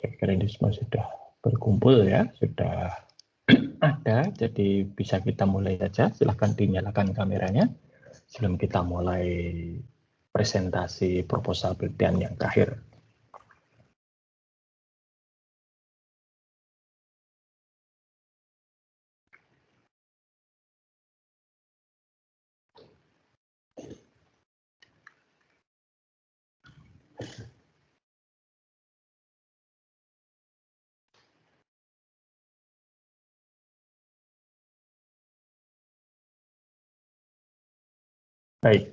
Kira-kira ini semua sudah berkumpul ya, sudah ada, jadi bisa kita mulai saja. Silahkan dinyalakan kameranya sebelum kita mulai presentasi proposal penelitian yang terakhir. Baik,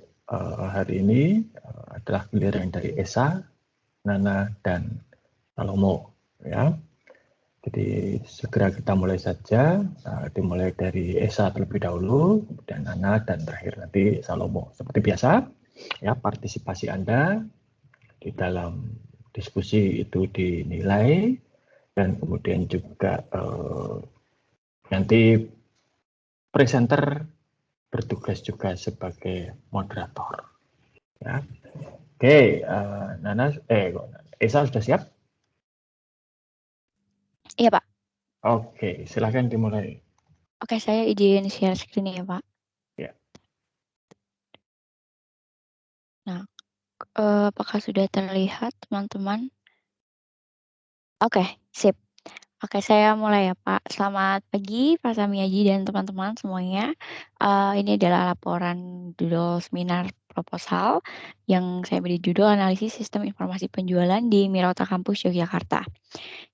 hari ini adalah giliran dari Esa, Nana, dan Salomo. Ya. Jadi segera kita mulai saja, dimulai dari Esa terlebih dahulu, kemudian Nana, dan terakhir nanti Salomo. Seperti biasa, ya partisipasi Anda di dalam diskusi itu dinilai, dan kemudian juga nanti presenter bertugas juga sebagai moderator. Ya. Oke, Nana, Esa sudah siap? Iya, Pak. Oke, silakan dimulai. Oke, saya izin share screen ya, Pak. Ya. Nah, apakah sudah terlihat, teman-teman? Oke, sip. Oke, saya mulai ya, Pak. Selamat pagi, Pak Samiaji dan teman-teman semuanya. Ini adalah laporan judul seminar proposal yang saya beri judul Analisis Sistem Informasi Penjualan di Mirota Kampus Yogyakarta.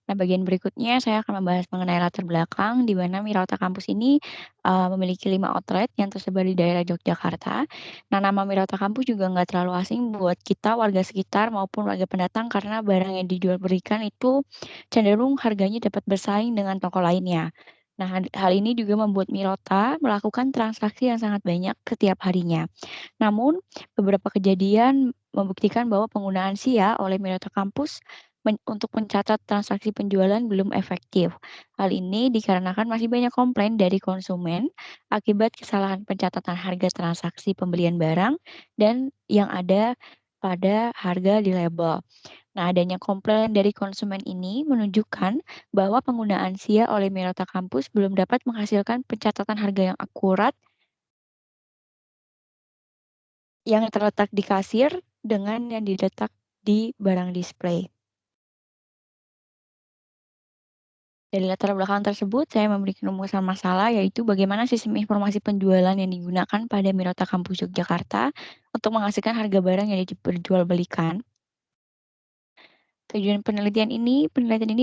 Nah, bagian berikutnya saya akan membahas mengenai latar belakang di mana Mirota Kampus ini memiliki 5 outlet yang tersebar di daerah Yogyakarta. Nah, nama Mirota Kampus juga nggak terlalu asing buat kita warga sekitar maupun warga pendatang karena barang yang dijual berikan itu cenderung harganya dapat bersaing dengan toko lainnya. Nah, hal ini juga membuat Mirota melakukan transaksi yang sangat banyak setiap harinya. Namun, beberapa kejadian membuktikan bahwa penggunaan SIA oleh Mirota Kampus untuk mencatat transaksi penjualan belum efektif. Hal ini dikarenakan masih banyak komplain dari konsumen akibat kesalahan pencatatan harga transaksi pembelian barang dan yang ada pada harga di label. Nah, adanya komplain dari konsumen ini menunjukkan bahwa penggunaan SIA oleh Mirota Kampus belum dapat menghasilkan pencatatan harga yang akurat yang terletak di kasir dengan yang diletak di barang display. Dari latar belakang tersebut, saya memberikan rumusan masalah yaitu bagaimana sistem informasi penjualan yang digunakan pada Mirota Kampus Yogyakarta untuk menghasilkan harga barang yang diperjualbelikan. Penelitian ini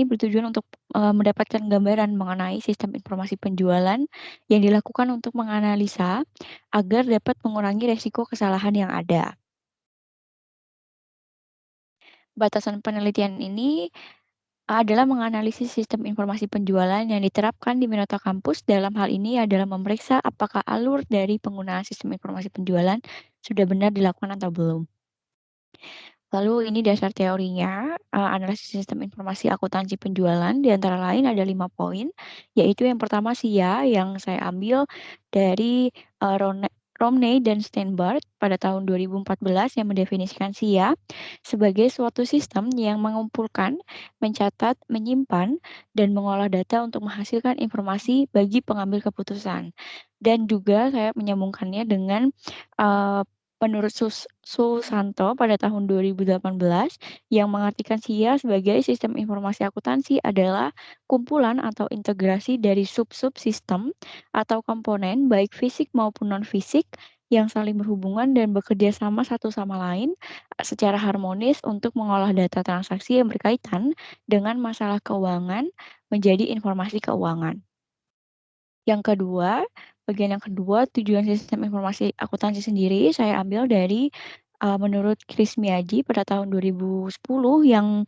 bertujuan untuk mendapatkan gambaran mengenai sistem informasi penjualan yang dilakukan untuk menganalisa agar dapat mengurangi resiko kesalahan yang ada. Batasan penelitian ini adalah menganalisis sistem informasi penjualan yang diterapkan di Mirota Kampus. Dalam hal ini adalah memeriksa apakah alur dari penggunaan sistem informasi penjualan sudah benar dilakukan atau belum. Lalu ini dasar teorinya, analisis sistem informasi akuntansi penjualan, di antara lain ada 5 poin, yaitu yang pertama SIA yang saya ambil dari Romney dan Steinbart pada tahun 2014 yang mendefinisikan SIA sebagai suatu sistem yang mengumpulkan, mencatat, menyimpan, dan mengolah data untuk menghasilkan informasi bagi pengambil keputusan. Dan juga saya menyambungkannya dengan menurut Susanto pada tahun 2018 yang mengartikan SIA sebagai sistem informasi akuntansi adalah kumpulan atau integrasi dari sub-sub sistem atau komponen baik fisik maupun non-fisik yang saling berhubungan dan bekerja sama satu sama lain secara harmonis untuk mengolah data transaksi yang berkaitan dengan masalah keuangan menjadi informasi keuangan. Bagian yang kedua, tujuan sistem informasi akuntansi sendiri saya ambil dari menurut Chris Miyaji pada tahun 2010 yang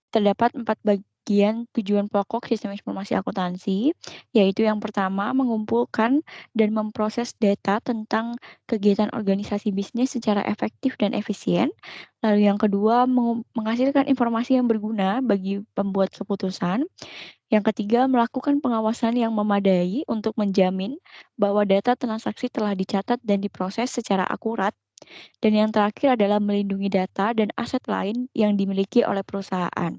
terdapat 4 bagian tujuan pokok sistem informasi akuntansi, yaitu yang pertama mengumpulkan dan memproses data tentang kegiatan organisasi bisnis secara efektif dan efisien. Lalu yang kedua, menghasilkan informasi yang berguna bagi pembuat keputusan. Yang ketiga, melakukan pengawasan yang memadai untuk menjamin bahwa data transaksi telah dicatat dan diproses secara akurat. Dan yang terakhir adalah melindungi data dan aset lain yang dimiliki oleh perusahaan.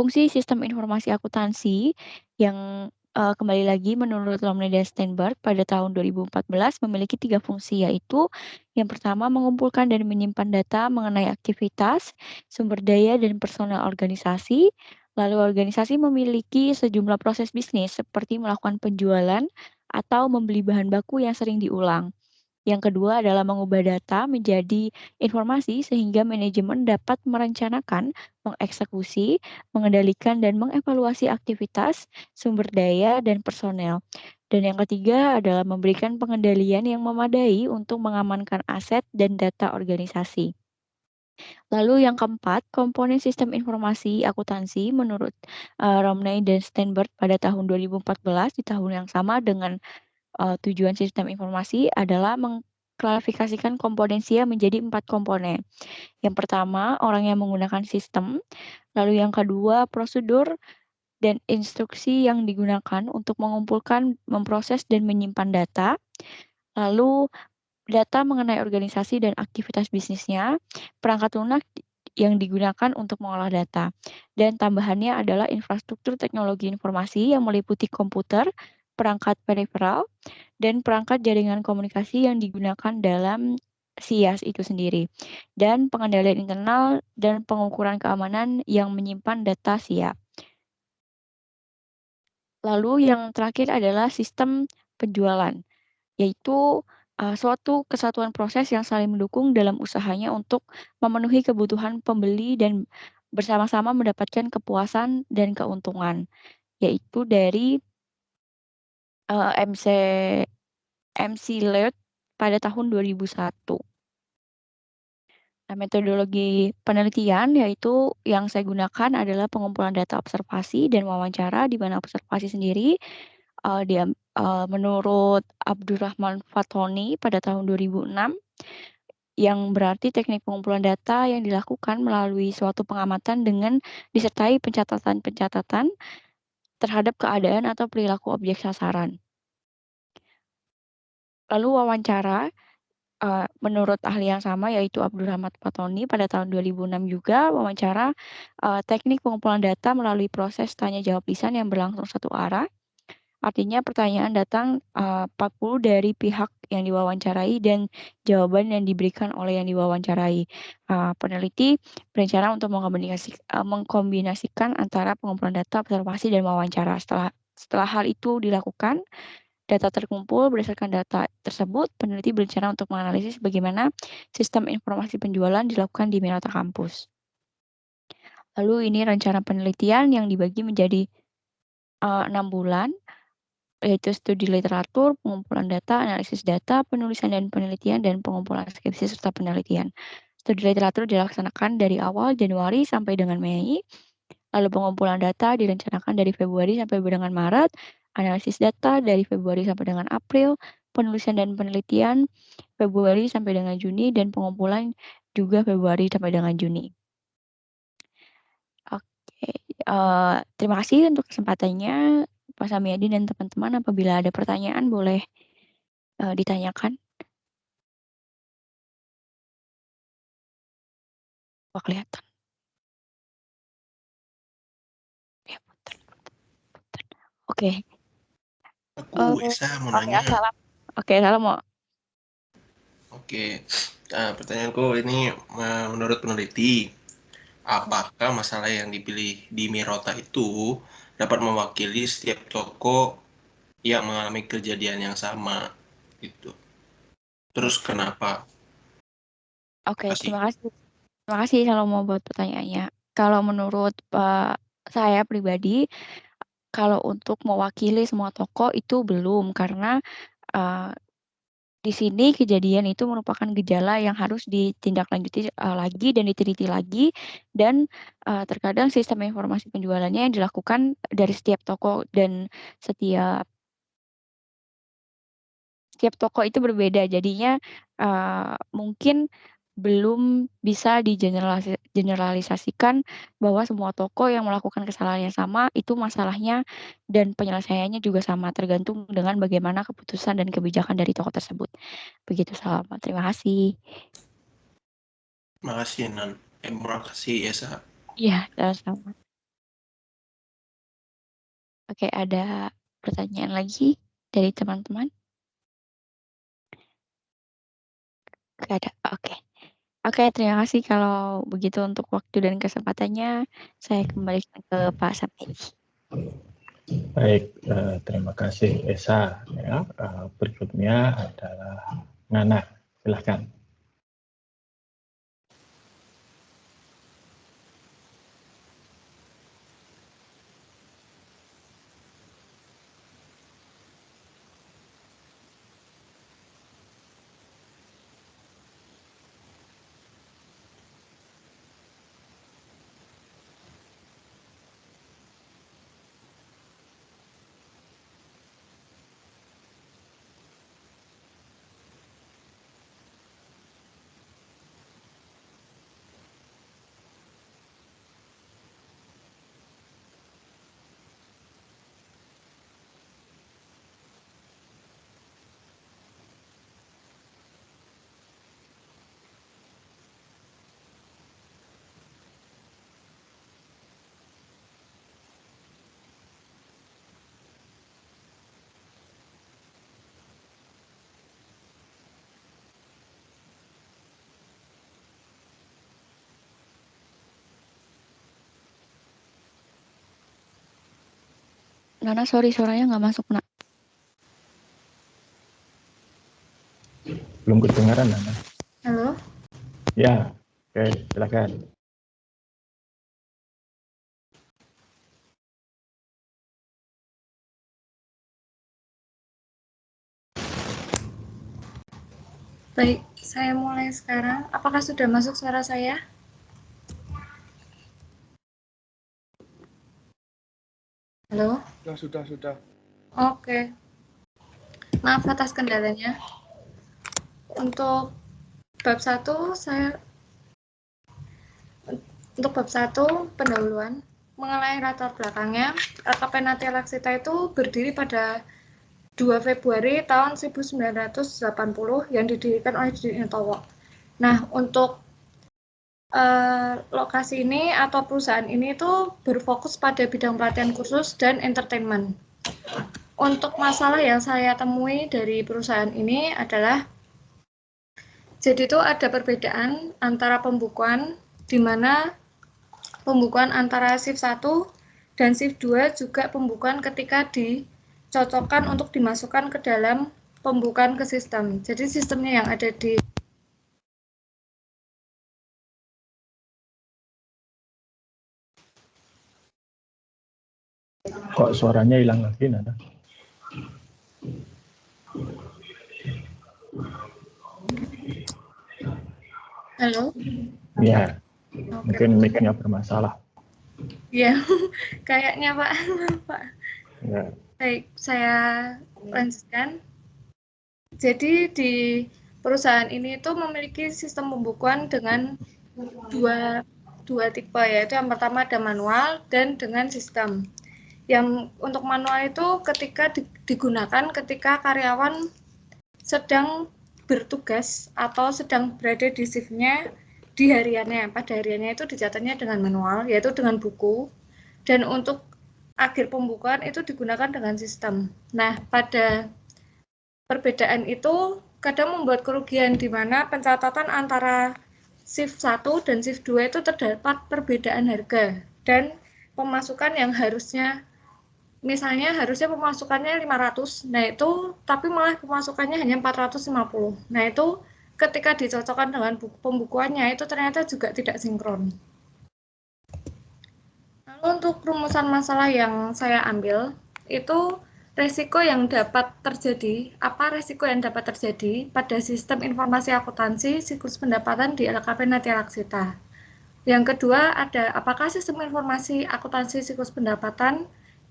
fungsi sistem informasi akuntansi yang kembali lagi menurut Romney dan Steinberg pada tahun 2014 memiliki 3 fungsi, yaitu yang pertama mengumpulkan dan menyimpan data mengenai aktivitas, sumber daya, dan personel organisasi. Lalu organisasi memiliki sejumlah proses bisnis seperti melakukan penjualan atau membeli bahan baku yang sering diulang. Yang kedua adalah mengubah data menjadi informasi sehingga manajemen dapat merencanakan, mengeksekusi, mengendalikan, dan mengevaluasi aktivitas, sumber daya, dan personel. Dan yang ketiga adalah memberikan pengendalian yang memadai untuk mengamankan aset dan data organisasi. Lalu yang keempat, komponen sistem informasi akuntansi menurut Romney dan Steinberg pada tahun 2014 di tahun yang sama dengan tujuan sistem informasi adalah mengklasifikasikan komponen SIA menjadi 4 komponen. Yang pertama, orang yang menggunakan sistem. Lalu yang kedua, prosedur dan instruksi yang digunakan untuk mengumpulkan, memproses, dan menyimpan data. Lalu data mengenai organisasi dan aktivitas bisnisnya, perangkat lunak yang digunakan untuk mengolah data. Dan tambahannya adalah infrastruktur teknologi informasi yang meliputi komputer, perangkat peripheral, dan perangkat jaringan komunikasi yang digunakan dalam SIAS itu sendiri, dan pengendalian internal dan pengukuran keamanan yang menyimpan data SIA. Lalu yang terakhir adalah sistem penjualan, yaitu suatu kesatuan proses yang saling mendukung dalam usahanya untuk memenuhi kebutuhan pembeli dan bersama-sama mendapatkan kepuasan dan keuntungan, yaitu dari MC Laird pada tahun 2001. Nah, metodologi penelitian yaitu yang saya gunakan adalah pengumpulan data observasi dan wawancara, di mana observasi sendiri menurut Abdurrahman Fatoni pada tahun 2006, yang berarti teknik pengumpulan data yang dilakukan melalui suatu pengamatan dengan disertai pencatatan-pencatatan terhadap keadaan atau perilaku objek sasaran. Lalu wawancara menurut ahli yang sama yaitu Abdurrahman Fatoni pada tahun 2006 juga wawancara teknik pengumpulan data melalui proses tanya jawab lisan yang berlangsung satu arah. Artinya pertanyaan datang 40 dari pihak yang diwawancarai dan jawaban yang diberikan oleh yang diwawancarai. Peneliti berencana untuk mengkombinasikan antara pengumpulan data, observasi, dan wawancara. Setelah hal itu dilakukan, data terkumpul. Berdasarkan data tersebut, peneliti berencana untuk menganalisis bagaimana sistem informasi penjualan dilakukan di Minata Kampus. Lalu ini rencana penelitian yang dibagi menjadi 6 bulan, yaitu studi literatur, pengumpulan data, analisis data, penulisan dan penelitian, dan pengumpulan skripsi serta penelitian. Studi literatur dilaksanakan dari awal Januari sampai dengan Mei. Lalu pengumpulan data direncanakan dari Februari sampai dengan Maret, analisis data dari Februari sampai dengan April, penulisan dan penelitian Februari sampai dengan Juni, dan pengumpulan juga Februari sampai dengan Juni. Oke, terima kasih untuk kesempatannya, Pak Samyadi dan teman-teman. Apabila ada pertanyaan boleh ditanyakan. Wah, kelihatan. Ya, putar. Oke. Aku Esa mau nanya. Salam. Oke, salam mau. Oke, pertanyaanku ini menurut peneliti, apakah masalah yang dipilih di Mirota itu dapat mewakili setiap toko yang mengalami kejadian yang sama gitu? Terus kenapa? Oke, terima kasih. Terima kasih kalau mau buat pertanyaannya. Kalau menurut saya pribadi, kalau untuk mewakili semua toko itu belum, karena di sini kejadian itu merupakan gejala yang harus ditindaklanjuti lagi dan diteliti lagi, dan terkadang sistem informasi penjualannya yang dilakukan dari setiap toko dan setiap toko itu berbeda. Jadinya mungkin belum bisa digeneralisasikan bahwa semua toko yang melakukan kesalahan yang sama itu masalahnya dan penyelesaiannya juga sama, tergantung dengan bagaimana keputusan dan kebijakan dari toko tersebut. Begitu, Salma. Terima kasih. Makasih Nan. Terima kasih Esa. Iya, sama-sama. Oke, ada pertanyaan lagi dari teman-teman? Nggak ada, oke. Oke, terima kasih kalau begitu untuk waktu dan kesempatannya. Saya kembalikan ke Pak Sapedi. Baik, terima kasih Esa. Ya, berikutnya adalah Nana, silahkan. Nana, sorry, suaranya nggak masuk, Nak. Belum kedengaran, Nana. Halo? Ya, oke, silahkan. Baik, saya mulai sekarang. Apakah sudah masuk suara saya? Halo? Sudah. Oke. Maaf atas kendalanya. Untuk bab 1 pendahuluan mengenai latar belakangnya, LKP Natia Laksita itu berdiri pada 2 Februari tahun 1980 yang didirikan oleh Didi Nutowo. Nah, untuk lokasi ini atau perusahaan ini itu berfokus pada bidang pelatihan kursus dan entertainment. Untuk masalah yang saya temui dari perusahaan ini adalah, jadi itu ada perbedaan antara pembukuan, di mana pembukuan antara shift 1 dan shift 2 juga pembukuan ketika dicocokkan untuk dimasukkan ke dalam pembukuan ke sistem. Jadi sistemnya yang ada di Kok suaranya hilang lagi, Nana? Halo? Ya, Oke. mungkin mic-nya bermasalah. Ya, kayaknya Pak. Pak. Ya. Baik, saya lanjutkan. Jadi di perusahaan ini itu memiliki sistem pembukuan dengan dua tipe, yaitu yang pertama ada manual dan dengan sistem. Yang untuk manual itu ketika digunakan ketika karyawan sedang bertugas atau sedang berada di shift-nya di hariannya. Pada hariannya itu dicatatnya dengan manual, yaitu dengan buku. Dan untuk akhir pembukuan itu digunakan dengan sistem. Nah, pada perbedaan itu kadang membuat kerugian di mana pencatatan antara shift 1 dan shift 2 itu terdapat perbedaan harga dan pemasukan yang harusnya, misalnya harusnya pemasukannya 500, nah itu tapi malah pemasukannya hanya 450. Nah itu ketika dicocokkan dengan pembukuannya itu ternyata juga tidak sinkron. Lalu untuk rumusan masalah yang saya ambil itu resiko yang dapat terjadi, apa resiko yang dapat terjadi pada sistem informasi akuntansi siklus pendapatan di LKP Natia Laksita. Yang kedua ada apakah sistem informasi akuntansi siklus pendapatan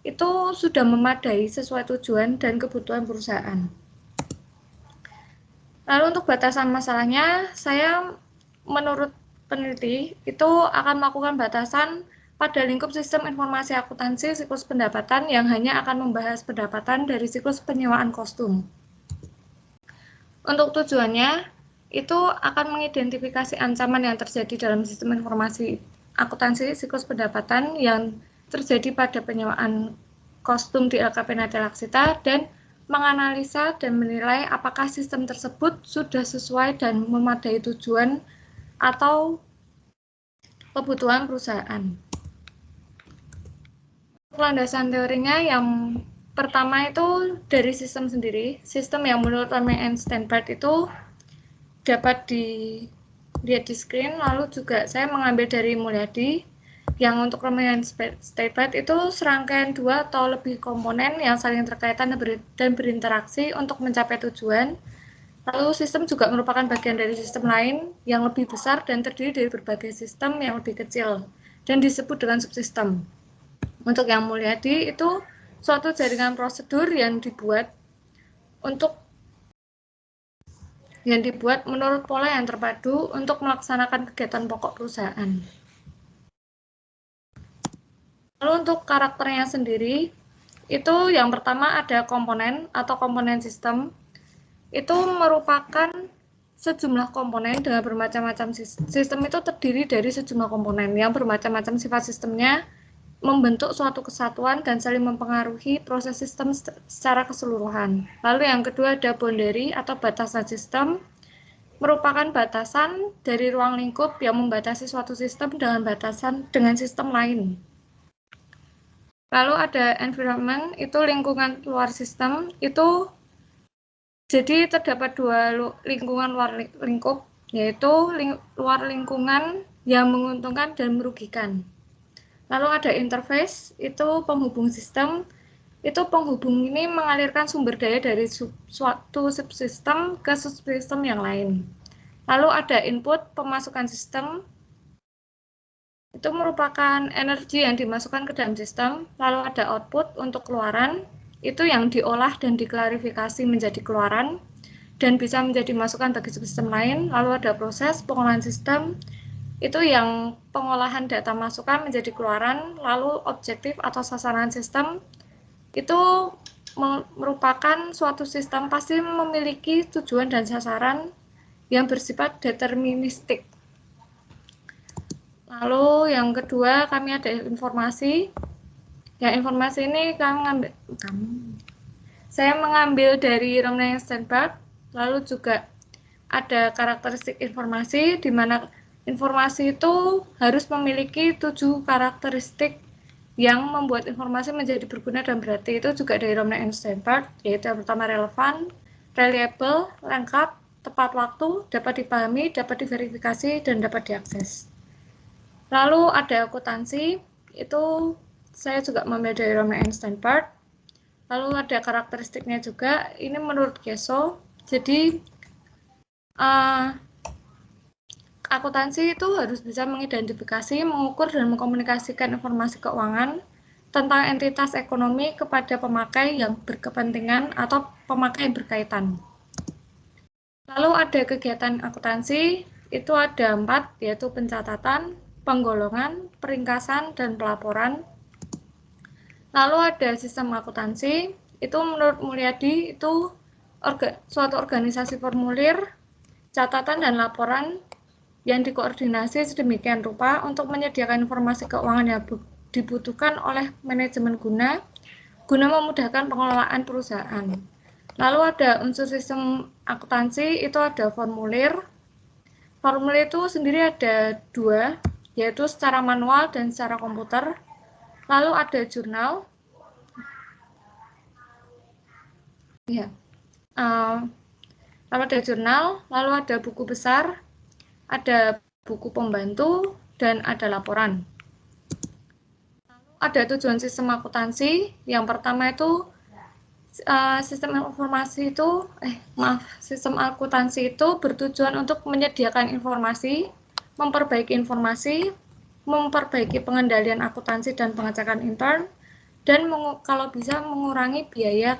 itu sudah memadai sesuai tujuan dan kebutuhan perusahaan. Lalu untuk batasan masalahnya, saya menurut peneliti itu akan melakukan batasan pada lingkup sistem informasi akuntansi siklus pendapatan yang hanya akan membahas pendapatan dari siklus penyewaan kostum. Untuk tujuannya, itu akan mengidentifikasi ancaman yang terjadi dalam sistem informasi akuntansi siklus pendapatan yang terjadi pada penyewaan kostum di LKP Natia Laksita dan menganalisa dan menilai apakah sistem tersebut sudah sesuai dan memadai tujuan atau kebutuhan perusahaan. Landasan teorinya yang pertama itu dari sistem sendiri. Sistem yang menurut Romein and Steinbart itu dapat dilihat di screen, lalu juga saya mengambil dari Mulyadi. Yang untuk Romein and Steinbart itu serangkaian 2 atau lebih komponen yang saling terkaitan dan berinteraksi untuk mencapai tujuan. Lalu sistem juga merupakan bagian dari sistem lain yang lebih besar dan terdiri dari berbagai sistem yang lebih kecil dan disebut dengan subsistem. Untuk yang Mulyadi itu suatu jaringan prosedur yang dibuat menurut pola yang terpadu untuk melaksanakan kegiatan pokok perusahaan. Lalu untuk karakternya sendiri, itu yang pertama ada komponen atau komponen sistem. Itu merupakan sejumlah komponen dengan bermacam-macam sistem itu terdiri dari sejumlah komponen yang bermacam-macam sifat sistemnya, membentuk suatu kesatuan dan saling mempengaruhi proses sistem secara keseluruhan. Lalu yang kedua ada boundary atau batasan sistem, merupakan batasan dari ruang lingkup yang membatasi suatu sistem dengan sistem lain. Lalu ada environment, itu lingkungan luar sistem, itu jadi terdapat 2 lingkungan luar lingkup, yaitu luar lingkungan yang menguntungkan dan merugikan. Lalu ada interface, itu penghubung sistem, itu penghubung ini mengalirkan sumber daya dari suatu subsistem ke subsistem yang lain. Lalu ada input, pemasukan sistem, itu merupakan energi yang dimasukkan ke dalam sistem. Lalu ada output untuk keluaran, itu yang diolah dan diklarifikasi menjadi keluaran dan bisa menjadi masukan bagi sistem lain. Lalu ada proses pengolahan sistem, itu yang pengolahan data masukan menjadi keluaran. Lalu objektif atau sasaran sistem, itu merupakan suatu sistem pasti memiliki tujuan dan sasaran yang bersifat deterministik. Lalu yang kedua kami ada informasi. Ya, informasi ini saya mengambil dari Romein and Steinbart. Lalu juga ada karakteristik informasi, di mana informasi itu harus memiliki 7 karakteristik yang membuat informasi menjadi berguna dan berarti. Itu juga dari Romein and Steinbart, yaitu yang pertama relevan, reliable, lengkap, tepat waktu, dapat dipahami, dapat diverifikasi, dan dapat diakses. Lalu ada akuntansi, itu saya juga mengambil dari Romein and Steinbart. Lalu ada karakteristiknya juga, ini menurut Geso. Jadi akuntansi itu harus bisa mengidentifikasi, mengukur, dan mengkomunikasikan informasi keuangan tentang entitas ekonomi kepada pemakai yang berkepentingan atau pemakai yang berkaitan. Lalu ada kegiatan akuntansi, itu ada 4, yaitu pencatatan, penggolongan, peringkasan, dan pelaporan. Lalu ada sistem akuntansi, itu menurut Mulyadi itu suatu organisasi formulir, catatan, dan laporan yang dikoordinasi sedemikian rupa untuk menyediakan informasi keuangan yang dibutuhkan oleh manajemen guna memudahkan pengelolaan perusahaan. Lalu ada unsur sistem akuntansi, itu ada formulir. Formulir itu sendiri ada 2, yaitu secara manual dan secara komputer. Lalu ada jurnal. Ya. Lalu ada jurnal, lalu ada buku besar, ada buku pembantu, dan ada laporan. Lalu ada tujuan sistem akuntansi. Yang pertama itu sistem akuntansi itu bertujuan untuk menyediakan informasi, memperbaiki informasi, memperbaiki pengendalian akuntansi dan pengecekan intern, dan kalau bisa mengurangi biaya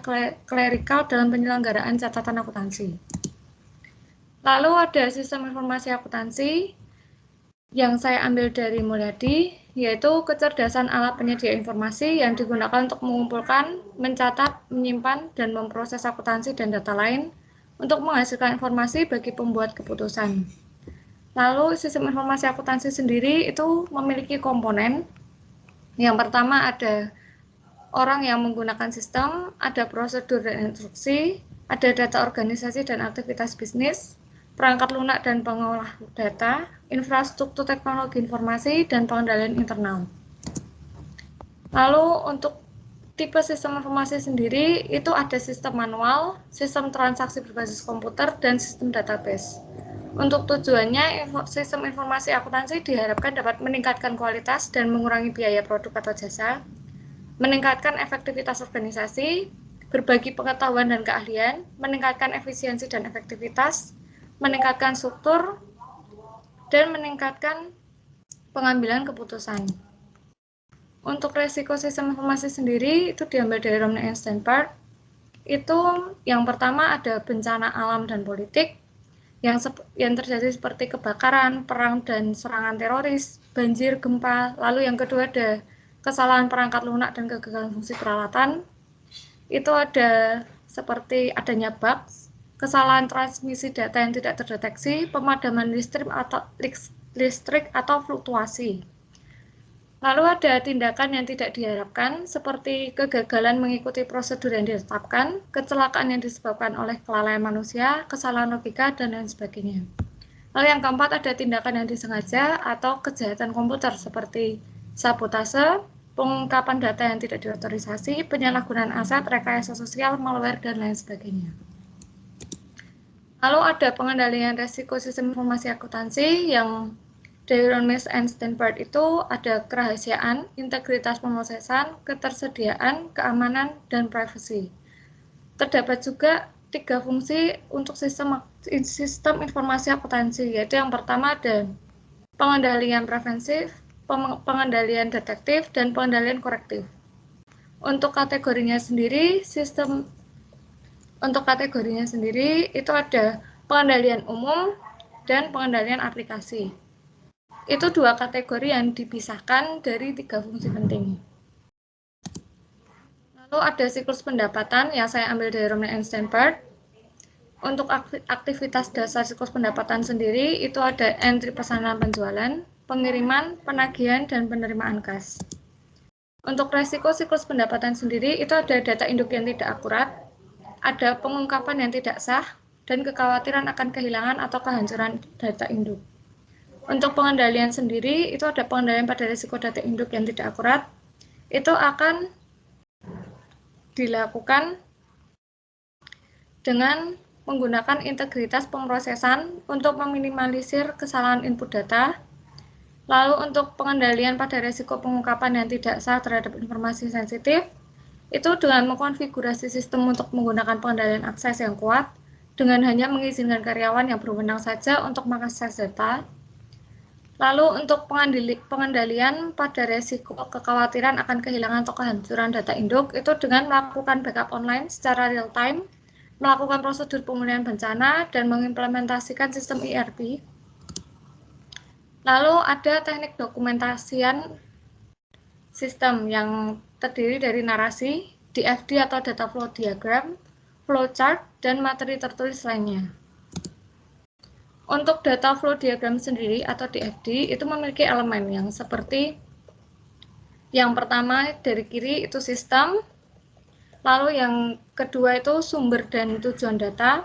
klerikal dalam penyelenggaraan catatan akuntansi. Lalu ada sistem informasi akuntansi yang saya ambil dari Mulyadi, yaitu kecerdasan alat penyedia informasi yang digunakan untuk mengumpulkan, mencatat, menyimpan, dan memproses akuntansi dan data lain untuk menghasilkan informasi bagi pembuat keputusan. Lalu sistem informasi akuntansi sendiri itu memiliki komponen. Yang pertama ada orang yang menggunakan sistem, ada prosedur dan instruksi, ada data organisasi dan aktivitas bisnis, perangkat lunak dan pengolah data, infrastruktur teknologi informasi, dan pengendalian internal. Lalu untuk tipe sistem informasi sendiri itu ada sistem manual, sistem transaksi berbasis komputer, dan sistem database. Untuk tujuannya, sistem informasi akuntansi diharapkan dapat meningkatkan kualitas dan mengurangi biaya produk atau jasa, meningkatkan efektivitas organisasi, berbagi pengetahuan dan keahlian, meningkatkan efisiensi dan efektivitas, meningkatkan struktur, dan meningkatkan pengambilan keputusan. Untuk resiko sistem informasi sendiri itu diambil dari Romney and Stanford. Itu yang pertama ada bencana alam dan politik, yang terjadi seperti kebakaran, perang dan serangan teroris, banjir, gempa. Lalu yang kedua ada kesalahan perangkat lunak dan kegagalan fungsi peralatan. Itu ada seperti adanya bugs, kesalahan transmisi data yang tidak terdeteksi, pemadaman listrik atau fluktuasi. Lalu ada tindakan yang tidak diharapkan, seperti kegagalan mengikuti prosedur yang ditetapkan, kecelakaan yang disebabkan oleh kelalaian manusia, kesalahan logika, dan lain sebagainya. Lalu yang keempat ada tindakan yang disengaja atau kejahatan komputer, seperti sabotase, pengungkapan data yang tidak diotorisasi, penyalahgunaan aset, rekayasa sosial, malware, dan lain sebagainya. Lalu ada pengendalian resiko sistem informasi akuntansi yang dari Romney and Stanford itu ada kerahasiaan, integritas pemrosesan, ketersediaan, keamanan, dan privasi. Terdapat juga 3 fungsi untuk sistem informasi akuntansi, yaitu yang pertama ada pengendalian preventif, pengendalian detektif, dan pengendalian korektif. Untuk kategorinya sendiri, itu ada pengendalian umum dan pengendalian aplikasi. Itu 2 kategori yang dipisahkan dari 3 fungsi penting. Lalu ada siklus pendapatan yang saya ambil dari Romney and Stanford. Untuk aktivitas dasar siklus pendapatan sendiri itu ada entry pesanan penjualan, pengiriman, penagihan, dan penerimaan kas. Untuk resiko siklus pendapatan sendiri itu ada data induk yang tidak akurat, ada pengungkapan yang tidak sah, dan kekhawatiran akan kehilangan atau kehancuran data induk. Untuk pengendalian sendiri, itu ada pengendalian pada risiko data induk yang tidak akurat. Itu akan dilakukan dengan menggunakan integritas pemrosesan untuk meminimalisir kesalahan input data. Lalu untuk pengendalian pada risiko pengungkapan yang tidak sah terhadap informasi sensitif, itu dengan mengkonfigurasi sistem untuk menggunakan pengendalian akses yang kuat, dengan hanya mengizinkan karyawan yang berwenang saja untuk mengakses data. Lalu untuk pengendalian pada resiko kekhawatiran akan kehilangan atau kehancuran data induk itu dengan melakukan backup online secara real time, melakukan prosedur pemulihan bencana, dan mengimplementasikan sistem ERP. Lalu ada teknik dokumentasian sistem yang terdiri dari narasi, DFD atau data flow diagram, flowchart, dan materi tertulis lainnya. Untuk data flow diagram sendiri atau DFD itu memiliki elemen yang seperti yang pertama dari kiri itu sistem, lalu yang kedua itu sumber dan tujuan data,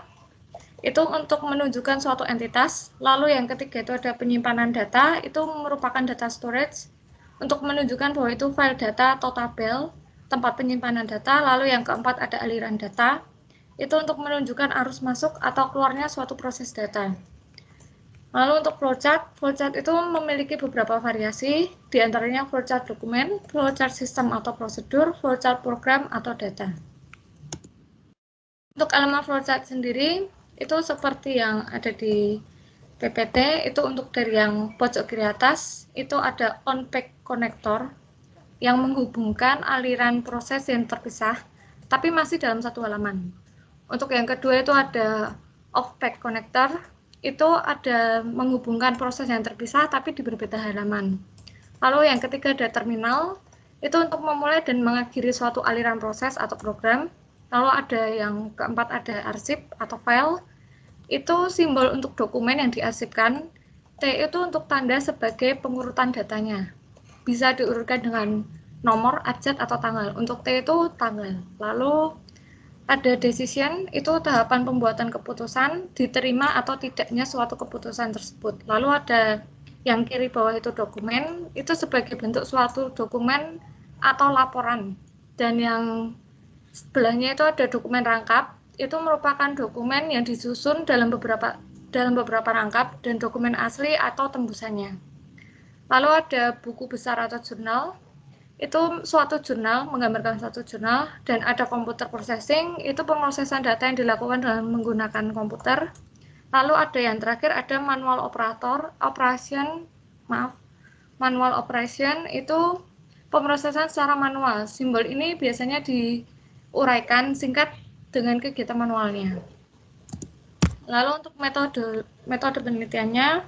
itu untuk menunjukkan suatu entitas, lalu yang ketiga itu ada penyimpanan data, itu merupakan data storage, untuk menunjukkan bahwa itu file data atau tabel, tempat penyimpanan data, lalu yang keempat ada aliran data, itu untuk menunjukkan arus masuk atau keluarnya suatu proses data. Lalu untuk flowchart itu memiliki beberapa variasi, diantaranya flowchart dokumen, flowchart sistem atau prosedur, flowchart program atau data. Untuk elemen flowchart sendiri, itu seperti yang ada di PPT, itu untuk dari yang pojok kiri atas, itu ada on-pack connector yang menghubungkan aliran proses yang terpisah, tapi masih dalam satu halaman. Untuk yang kedua itu ada off-pack connector, itu ada menghubungkan proses yang terpisah tapi di berbeda halaman. Lalu yang ketiga ada terminal, itu untuk memulai dan mengakhiri suatu aliran proses atau program. Lalu ada yang keempat ada arsip atau file, itu simbol untuk dokumen yang diarsipkan. T itu untuk tanda sebagai pengurutan datanya. Bisa diurutkan dengan nomor, abjad, atau tanggal. Untuk T itu tanggal. Lalu ada decision, itu tahapan pembuatan keputusan, diterima atau tidaknya suatu keputusan tersebut. Lalu ada yang kiri bawah itu dokumen, itu sebagai bentuk suatu dokumen atau laporan. Dan yang sebelahnya itu ada dokumen rangkap, itu merupakan dokumen yang disusun dalam beberapa rangkap dan dokumen asli atau tembusannya. Lalu ada buku besar atau jurnal, itu suatu jurnal, menggambarkan suatu jurnal, dan ada komputer processing, itu pemrosesan data yang dilakukan dengan menggunakan komputer. Lalu ada yang terakhir, ada manual operation, itu pemrosesan secara manual. Simbol ini biasanya diuraikan singkat dengan kegiatan manualnya. Lalu untuk metode penelitiannya,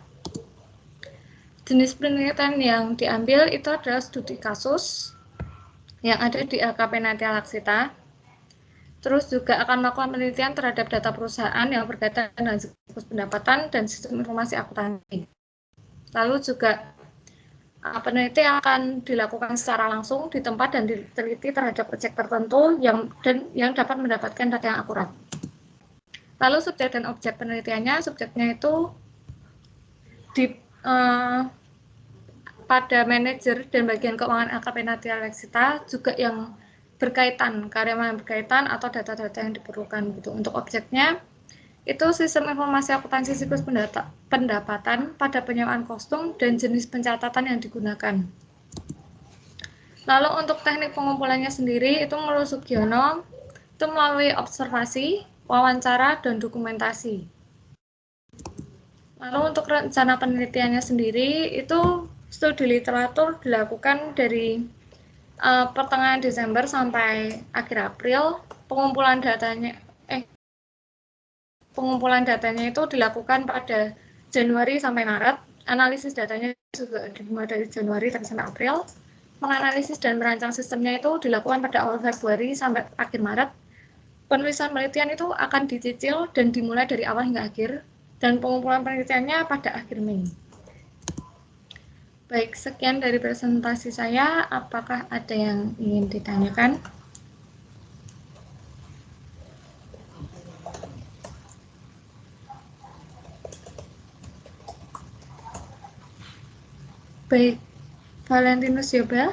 jenis penelitian yang diambil itu adalah studi kasus yang ada di LKP Natia Laksita. Terus juga akan melakukan penelitian terhadap data perusahaan yang berkaitan dengan siklus pendapatan dan sistem informasi akuntansi. Lalu juga penelitian akan dilakukan secara langsung di tempat dan diteliti terhadap objek tertentu yang dapat mendapatkan data yang akurat. Lalu subjek dan objek penelitiannya, subjeknya itu pada manajer dan bagian keuangan LKP Natia Laksita juga yang berkaitan, karyawan yang berkaitan atau data-data yang diperlukan gitu. Untuk objeknya itu sistem informasi akuntansi siklus pendapatan pada penyewaan kostum dan jenis pencatatan yang digunakan. Lalu untuk teknik pengumpulannya sendiri itu menurut Sugiono itu melalui observasi, wawancara, dan dokumentasi. Lalu untuk rencana penelitiannya sendiri itu studi literatur dilakukan dari pertengahan Desember sampai akhir April. Pengumpulan datanya itu dilakukan pada Januari sampai Maret. Analisis datanya juga dimulai dari Januari sampai April. Menganalisis dan merancang sistemnya itu dilakukan pada awal Februari sampai akhir Maret. Penulisan penelitian itu akan dicicil dan dimulai dari awal hingga akhir. Dan pengumpulan penelitiannya pada akhir Mei. Baik, sekian dari presentasi saya. Apakah ada yang ingin ditanyakan? Baik, Valentinus Yobel.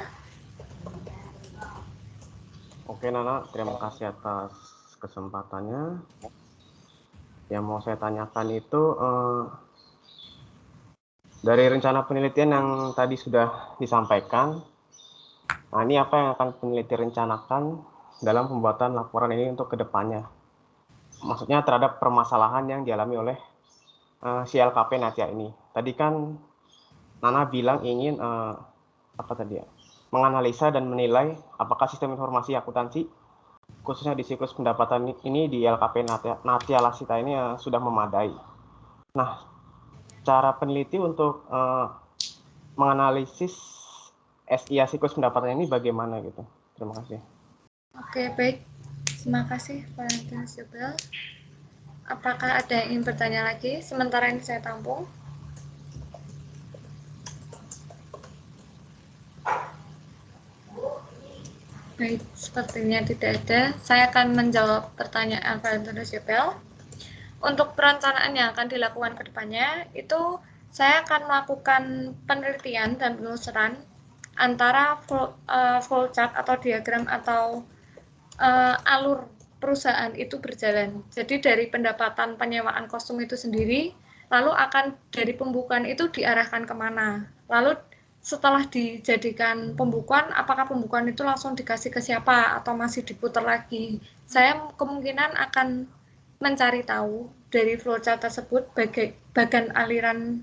Oke Nana, terima kasih atas kesempatannya. Yang mau saya tanyakan itu dari rencana penelitian yang tadi sudah disampaikan, nah ini apa yang akan peneliti rencanakan dalam pembuatan laporan ini untuk kedepannya? Maksudnya terhadap permasalahan yang dialami oleh si LKP Natia ini. Tadi kan Nana bilang ingin menganalisa dan menilai apakah sistem informasi akuntansi khususnya di siklus pendapatan ini di LKP Natia Laksita ini sudah memadai. Nah, cara peneliti untuk menganalisis SIA siklus pendapatan ini bagaimana gitu? Terima kasih. Oke, baik. Terima kasih Valentinus Yobel. Apakah ada yang ingin bertanya lagi? Sementara ini saya tampung. Baik, sepertinya tidak ada. Saya akan menjawab pertanyaan Valentinus Yobel. Untuk perencanaan yang akan dilakukan ke depannya, itu saya akan melakukan penelitian dan penelusuran antara flowchart atau diagram atau alur perusahaan itu berjalan. Jadi dari pendapatan penyewaan kostum itu sendiri, lalu akan dari pembukuan itu diarahkan kemana. Lalu setelah dijadikan pembukuan, apakah pembukuan itu langsung dikasih ke siapa atau masih diputar lagi? Saya kemungkinan akan mencari tahu dari flowchart tersebut bagian aliran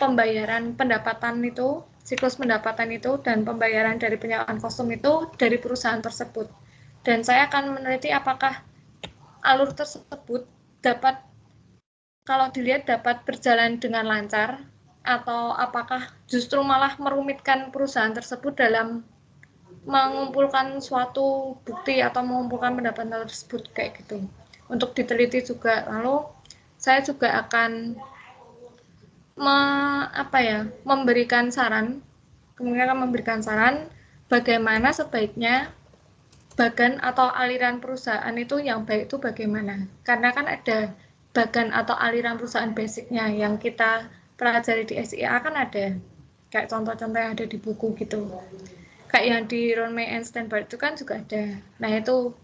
pembayaran pendapatan itu, siklus pendapatan itu, dan pembayaran dari penyewaan kostum itu dari perusahaan tersebut. Dan saya akan meneliti apakah alur tersebut dapat, kalau dilihat dapat berjalan dengan lancar, atau apakah justru malah merumitkan perusahaan tersebut dalam mengumpulkan suatu bukti atau mengumpulkan pendapatan tersebut kayak gitu. Untuk diteliti juga. Lalu saya juga akan memberikan saran Kemudian akan memberikan saran bagaimana sebaiknya bagan atau aliran perusahaan itu yang baik itu bagaimana. Karena kan ada bagan atau aliran perusahaan basicnya yang kita pelajari di SIA kan ada. Kayak contoh-contoh yang ada di buku gitu. Kayak yang di Ron May and Stanford itu kan juga ada. Nah itu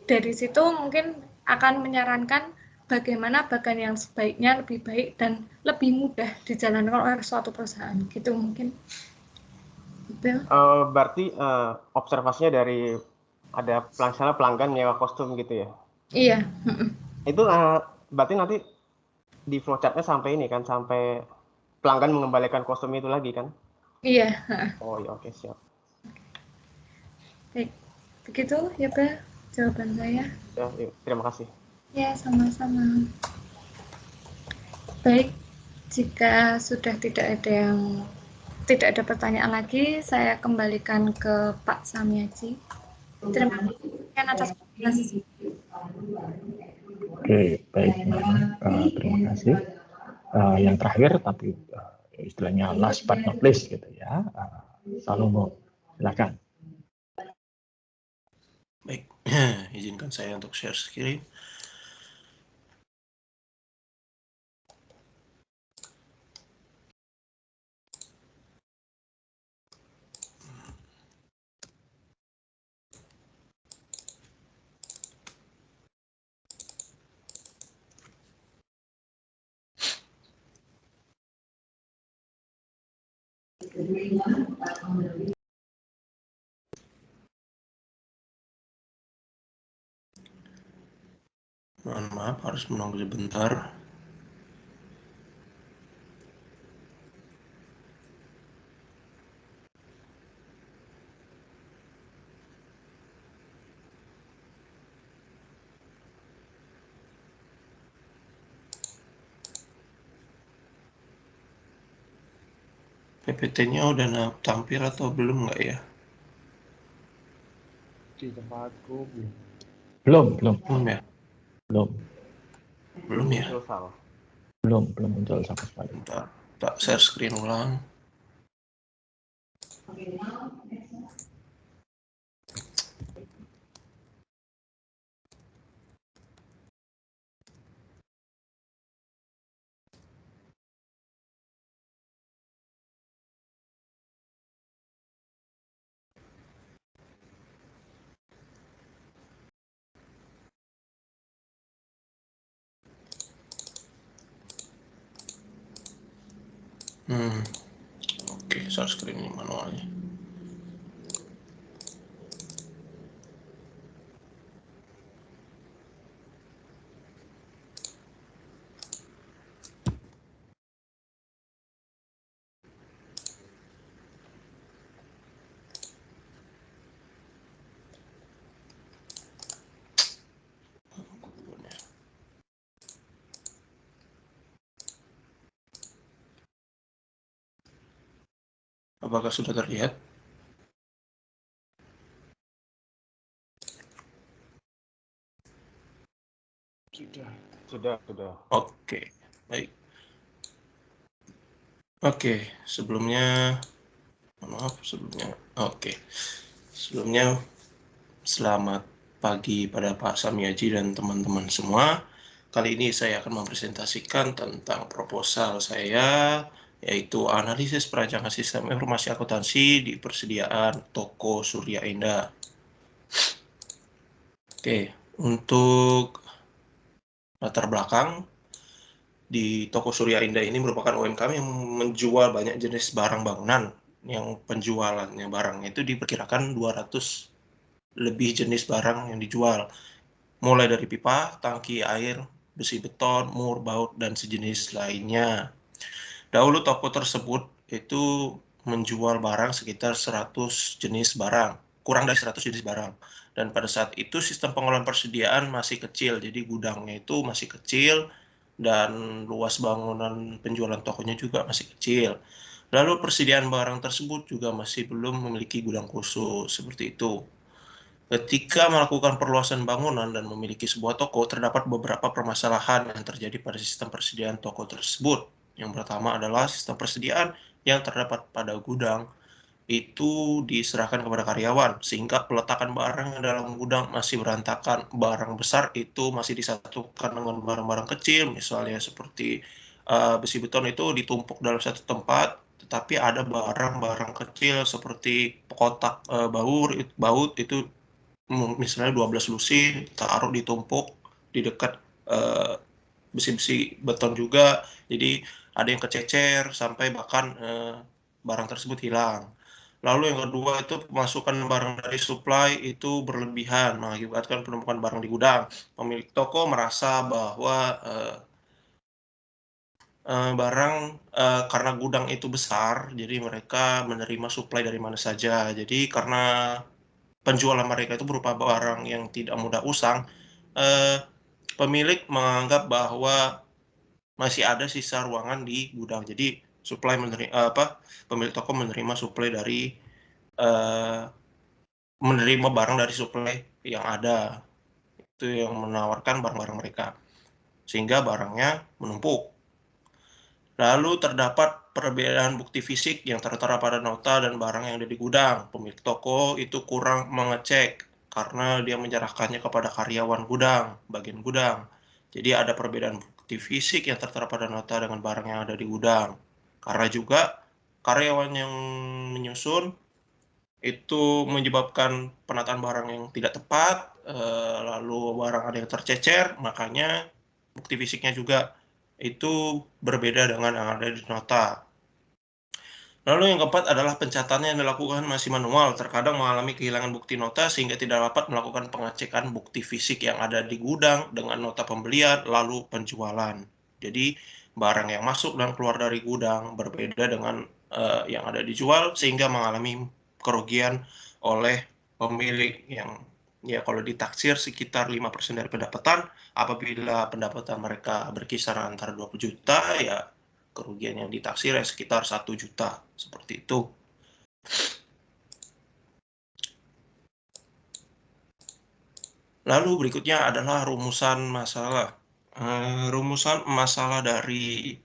dari situ mungkin akan menyarankan bagaimana bagan yang sebaiknya lebih baik dan lebih mudah dijalankan oleh suatu perusahaan gitu mungkin. Berarti observasinya dari ada pelanggan nyewa kostum gitu ya? Iya. Itu berarti nanti di flowchartnya sampai ini kan, sampai pelanggan mengembalikan kostum itu lagi kan? Iya. Oh ya, oke, siap. Baik, begitu ya Pak jawaban saya. Ya, yuk, terima kasih. Ya, sama-sama. Baik, jika sudah tidak ada pertanyaan lagi, saya kembalikan ke Pak Samiaji. Terima kasih atas presentasi. Oke, baik, terima kasih. Yang terakhir, tapi istilahnya last but not least gitu ya, Salomo, silakan. Baik, izinkan saya untuk share screen. Mohon maaf, harus menunggu sebentar. PPT-nya udah tampil atau belum nggak ya? Di tempatku Belum ya? Belum ya? belum muncul sama sekali. Bentar, tak share screen ulang. Oke, share screen ini manualnya. Apakah sudah terlihat? Sudah. Oke, baik. Oke, sebelumnya, maaf sebelumnya. Oke, sebelumnya selamat pagi pada Pak Samiaji dan teman-teman semua. Kali ini saya akan mempresentasikan tentang proposal saya, yaitu analisis perancangan sistem informasi akuntansi di persediaan toko Surya Indah. Oke, untuk latar belakang, di toko Surya Indah ini merupakan UMKM yang menjual banyak jenis barang bangunan, yang penjualannya barang itu diperkirakan 200 lebih jenis barang yang dijual, mulai dari pipa, tangki air, besi beton, mur, baut, dan sejenis lainnya. Dahulu toko tersebut itu menjual barang sekitar 100 jenis barang, kurang dari 100 jenis barang. Dan pada saat itu sistem pengelolaan persediaan masih kecil, jadi gudangnya itu masih kecil, dan luas bangunan penjualan tokonya juga masih kecil. Lalu persediaan barang tersebut juga masih belum memiliki gudang khusus, seperti itu. Ketika melakukan perluasan bangunan dan memiliki sebuah toko, terdapat beberapa permasalahan yang terjadi pada sistem persediaan toko tersebut. Yang pertama adalah sistem persediaan yang terdapat pada gudang itu diserahkan kepada karyawan, sehingga peletakan barang dalam gudang masih berantakan. Barang besar itu masih disatukan dengan barang-barang kecil, misalnya seperti besi beton itu ditumpuk dalam satu tempat, tetapi ada barang-barang kecil seperti kotak baut itu misalnya 12 lusin, taruh ditumpuk di dekat besi-besi beton juga, jadi ada yang kececer sampai bahkan barang tersebut hilang. Lalu yang kedua itu pemasukan barang dari supply itu berlebihan, mengakibatkan penumpukan barang di gudang. Pemilik toko merasa bahwa barang karena gudang itu besar, jadi mereka menerima supply dari mana saja. Jadi karena penjualan mereka itu berupa barang yang tidak mudah usang, pemilik menganggap bahwa masih ada sisa ruangan di gudang. Jadi pemilik toko menerima supply dari menerima barang dari supply yang ada, itu yang menawarkan barang-barang mereka, sehingga barangnya menumpuk. Lalu terdapat perbedaan bukti fisik yang tertera pada nota dan barang yang ada di gudang. Pemilik toko itu kurang mengecek karena dia menyerahkannya kepada karyawan gudang, bagian gudang. Jadi ada perbedaan bukti fisik yang tertera pada nota dengan barang yang ada di gudang. Karena juga karyawan yang menyusun itu menyebabkan penataan barang yang tidak tepat, lalu barang ada yang tercecer, makanya bukti fisiknya juga itu berbeda dengan yang ada di nota. Lalu yang keempat adalah pencatatan yang dilakukan masih manual, terkadang mengalami kehilangan bukti nota sehingga tidak dapat melakukan pengecekan bukti fisik yang ada di gudang dengan nota pembelian lalu penjualan. Jadi barang yang masuk dan keluar dari gudang berbeda dengan yang ada dijual sehingga mengalami kerugian oleh pemilik yang ya kalau ditaksir sekitar 5% dari pendapatan. Apabila pendapatan mereka berkisar antara 20 juta, ya kerugian yang ditaksir ya sekitar 1 juta, seperti itu. Lalu berikutnya adalah rumusan masalah. Rumusan masalah dari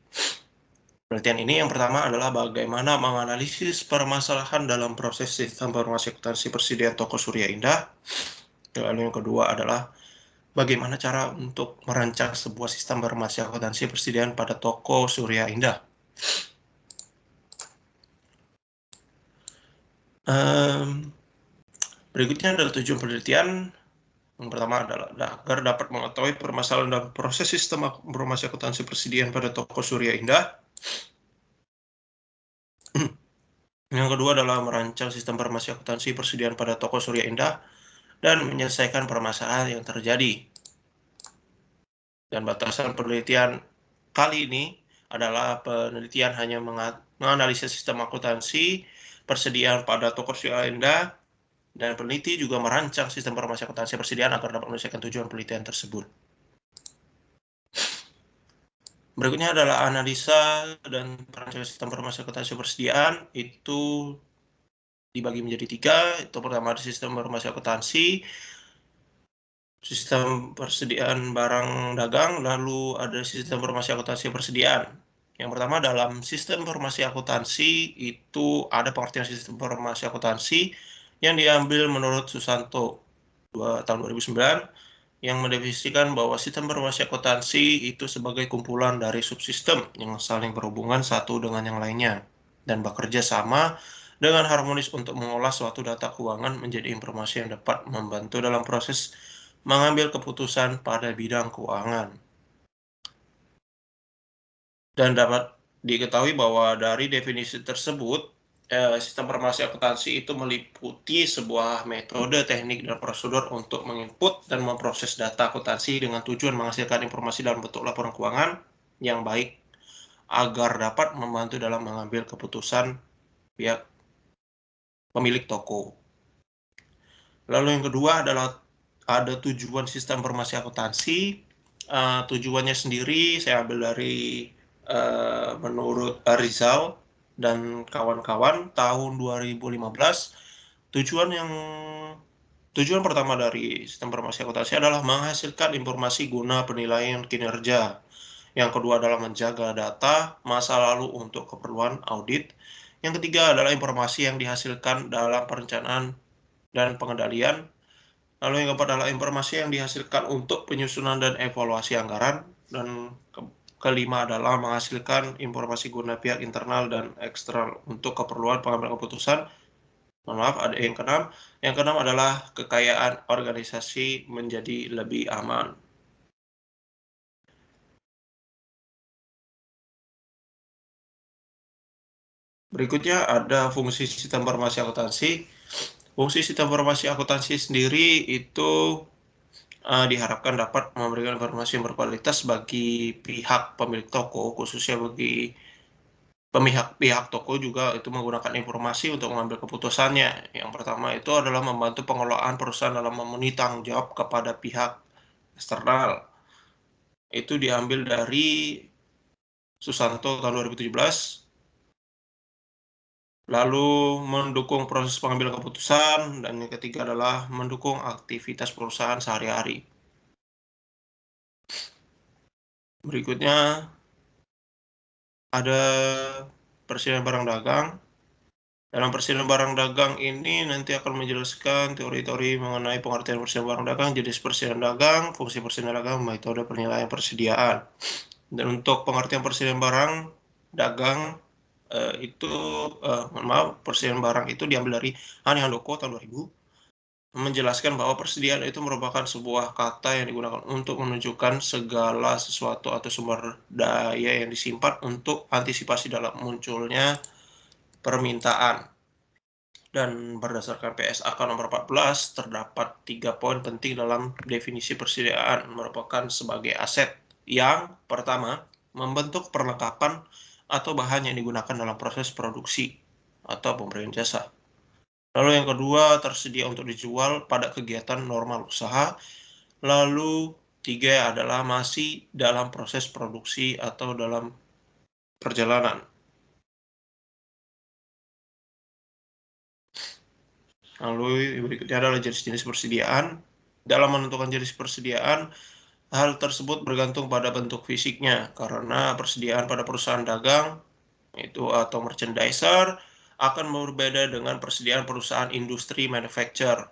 penelitian ini yang pertama adalah bagaimana menganalisis permasalahan dalam proses sistem informasi akuntansi persediaan toko Surya Indah. Lalu yang kedua adalah bagaimana cara untuk merancang sebuah sistem informasi akuntansi persediaan pada toko Surya Indah. Berikutnya adalah tujuan penelitian. Yang pertama adalah agar dapat mengetahui permasalahan dalam proses sistem informasi akuntansi persediaan pada toko Surya Indah. Yang kedua adalah merancang sistem informasi akuntansi persediaan pada toko Surya Indah dan menyelesaikan permasalahan yang terjadi. Dan batasan penelitian kali ini adalah penelitian hanya menganalisis sistem akuntansi persediaan pada toko Surya Indah, dan peneliti juga merancang sistem informasi akuntansi persediaan agar dapat menyelesaikan tujuan penelitian tersebut. Berikutnya adalah analisa dan perancangan sistem informasi akuntansi persediaan, itu dibagi menjadi 3. Itu pertama ada sistem informasi akuntansi, sistem persediaan barang dagang, lalu ada sistem informasi akuntansi persediaan. Yang pertama dalam sistem informasi akuntansi itu ada pengertian sistem informasi akuntansi yang diambil menurut Susanto tahun 2009 yang mendefinisikan bahwa sistem informasi akuntansi itu sebagai kumpulan dari subsistem yang saling berhubungan satu dengan yang lainnya dan bekerja sama dengan harmonis untuk mengolah suatu data keuangan menjadi informasi yang dapat membantu dalam proses mengambil keputusan pada bidang keuangan. Dan dapat diketahui bahwa dari definisi tersebut, sistem informasi akuntansi itu meliputi sebuah metode, teknik, dan prosedur untuk menginput dan memproses data akuntansi dengan tujuan menghasilkan informasi dalam bentuk laporan keuangan yang baik agar dapat membantu dalam mengambil keputusan pihak pemilik toko. Lalu yang kedua adalah ada tujuan sistem informasi akuntansi. Tujuannya sendiri saya ambil dari menurut Rizal dan kawan-kawan tahun 2015. Tujuan pertama dari sistem informasi akuntansi adalah menghasilkan informasi guna penilaian kinerja. Yang kedua adalah menjaga data masa lalu untuk keperluan audit. Yang ketiga adalah informasi yang dihasilkan dalam perencanaan dan pengendalian. Lalu yang keempat adalah informasi yang dihasilkan untuk penyusunan dan evaluasi anggaran. Dan kelima adalah menghasilkan informasi guna pihak internal dan eksternal untuk keperluan pengambilan keputusan. Mohon maaf, ada yang keenam. Yang keenam adalah kekayaan organisasi menjadi lebih aman. Berikutnya ada fungsi sistem informasi akuntansi. Fungsi sistem informasi akuntansi sendiri itu diharapkan dapat memberikan informasi yang berkualitas bagi pihak pemilik toko, khususnya bagi pihak toko juga itu menggunakan informasi untuk mengambil keputusannya. Yang pertama itu adalah membantu pengelolaan perusahaan dalam memenuhi tanggung jawab kepada pihak eksternal. Itu diambil dari Susanto tahun 2017. Lalu mendukung proses pengambilan keputusan, dan yang ketiga adalah mendukung aktivitas perusahaan sehari-hari. Berikutnya ada persediaan barang dagang. Dalam persediaan barang dagang ini nanti akan menjelaskan teori-teori mengenai pengertian persediaan barang dagang, jenis persediaan dagang, fungsi persediaan dagang, metode penilaian persediaan. Dan untuk pengertian persediaan barang dagang persediaan barang itu diambil dari Hani Handoko tahun 2000, menjelaskan bahwa persediaan itu merupakan sebuah kata yang digunakan untuk menunjukkan segala sesuatu atau sumber daya yang disimpan untuk antisipasi dalam munculnya permintaan. Dan berdasarkan PSAK nomor 14, terdapat 3 poin penting dalam definisi persediaan merupakan sebagai aset. Yang pertama, membentuk perlengkapan atau bahan yang digunakan dalam proses produksi atau pemberian jasa. Lalu yang kedua, tersedia untuk dijual pada kegiatan normal usaha. Lalu 3 adalah masih dalam proses produksi atau dalam perjalanan. Lalu berikutnya adalah jenis-jenis persediaan. Dalam menentukan jenis persediaan, hal tersebut bergantung pada bentuk fisiknya, karena persediaan pada perusahaan dagang itu atau merchandiser akan berbeda dengan persediaan perusahaan industri manufacturer.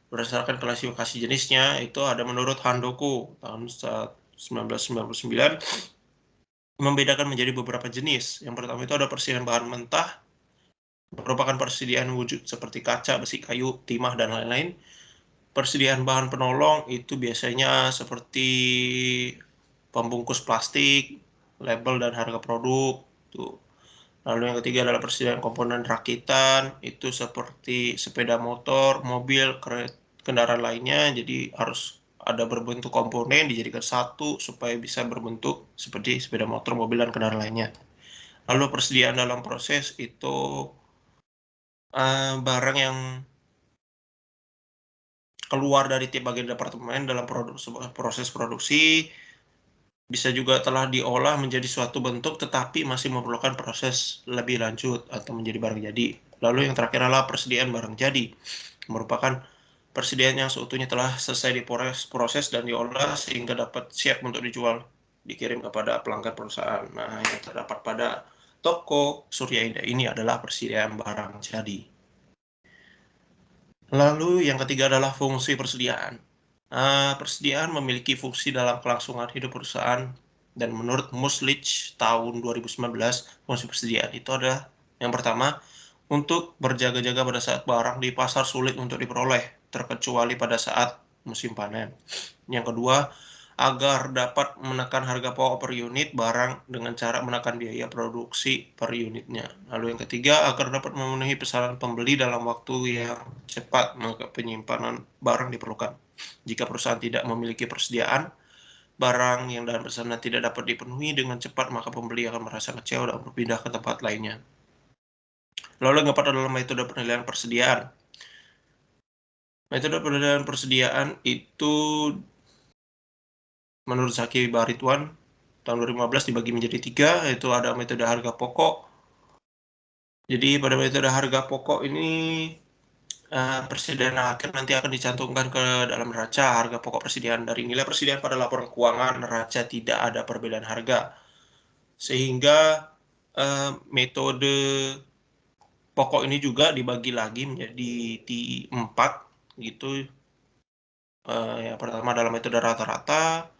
Berdasarkan klasifikasi jenisnya, itu ada menurut Handoko tahun 1999, membedakan menjadi beberapa jenis. Yang pertama itu ada persediaan bahan mentah, merupakan persediaan wujud seperti kaca, besi, kayu, timah, dan lain-lain. Persediaan bahan penolong itu biasanya seperti pembungkus plastik, label, dan harga produk. Tuh. Lalu yang ketiga adalah persediaan komponen rakitan, itu seperti sepeda motor, mobil, kendaraan lainnya. Jadi harus ada berbentuk komponen dijadikan satu supaya bisa berbentuk seperti sepeda motor, mobil, dan kendaraan lainnya. Lalu persediaan dalam proses itu barang yang keluar dari tiap bagian departemen dalam proses produksi, bisa juga telah diolah menjadi suatu bentuk tetapi masih memerlukan proses lebih lanjut atau menjadi barang jadi. Lalu yang terakhir adalah persediaan barang jadi, merupakan persediaan yang seutuhnya telah selesai diproses dan diolah sehingga dapat siap untuk dijual, dikirim kepada pelanggan perusahaan. Nah, yang terdapat pada toko Surya Indah ini adalah persediaan barang jadi. Lalu yang ketiga adalah fungsi persediaan. Persediaan memiliki fungsi dalam kelangsungan hidup perusahaan, dan menurut Muslich tahun 2019, fungsi persediaan itu adalah yang pertama, untuk berjaga-jaga pada saat barang di pasar sulit untuk diperoleh, terkecuali pada saat musim panen. Yang kedua, agar dapat menekan harga pokok per unit barang dengan cara menekan biaya produksi per unitnya. Lalu yang ketiga, agar dapat memenuhi pesanan pembeli dalam waktu yang cepat, maka penyimpanan barang diperlukan. Jika perusahaan tidak memiliki persediaan, barang yang dalam pesanan tidak dapat dipenuhi dengan cepat, maka pembeli akan merasa kecewa dan berpindah ke tempat lainnya. Lalu yang keempat adalah metode penilaian persediaan. Metode penilaian persediaan itu menurut Zaki Baritwan tahun 2015 dibagi menjadi 3, yaitu ada metode harga pokok. Jadi pada metode harga pokok ini persediaan akhir nanti akan dicantumkan ke dalam neraca harga pokok persediaan. Dari nilai persediaan pada laporan keuangan neraca tidak ada perbedaan harga, sehingga metode pokok ini juga dibagi lagi menjadi 4 gitu. Yang pertama adalah metode rata-rata.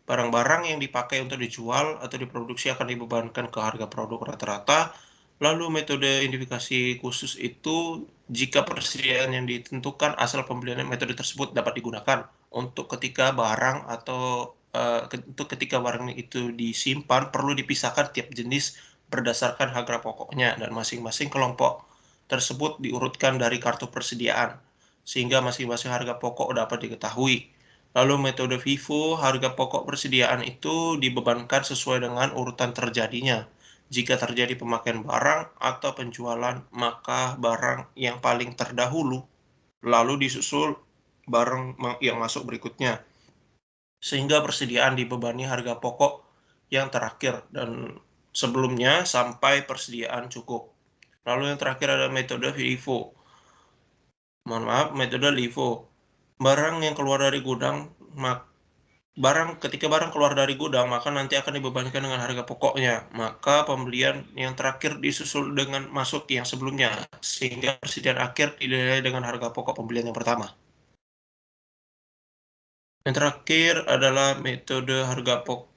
Barang-barang yang dipakai untuk dijual atau diproduksi akan dibebankan ke harga produk rata-rata. Lalu metode identifikasi khusus itu jika persediaan yang ditentukan asal pembelian metode tersebut dapat digunakan untuk ketika barang atau untuk ketika barang itu disimpan perlu dipisahkan tiap jenis berdasarkan harga pokoknya dan masing-masing kelompok tersebut diurutkan dari kartu persediaan sehingga masing-masing harga pokok dapat diketahui. Lalu metode FIFO, harga pokok persediaan itu dibebankan sesuai dengan urutan terjadinya. Jika terjadi pemakaian barang atau penjualan, maka barang yang paling terdahulu, lalu disusul barang yang masuk berikutnya. Sehingga persediaan dibebani harga pokok yang terakhir dan sebelumnya sampai persediaan cukup. Lalu yang terakhir ada metode FIFO. Metode LIFO. Ketika barang keluar dari gudang, maka nanti akan dibebankan dengan harga pokoknya. Maka pembelian yang terakhir disusul dengan masuk yang sebelumnya, sehingga persediaan akhir dinilai dengan harga pokok pembelian yang pertama. Yang terakhir adalah metode harga pokok.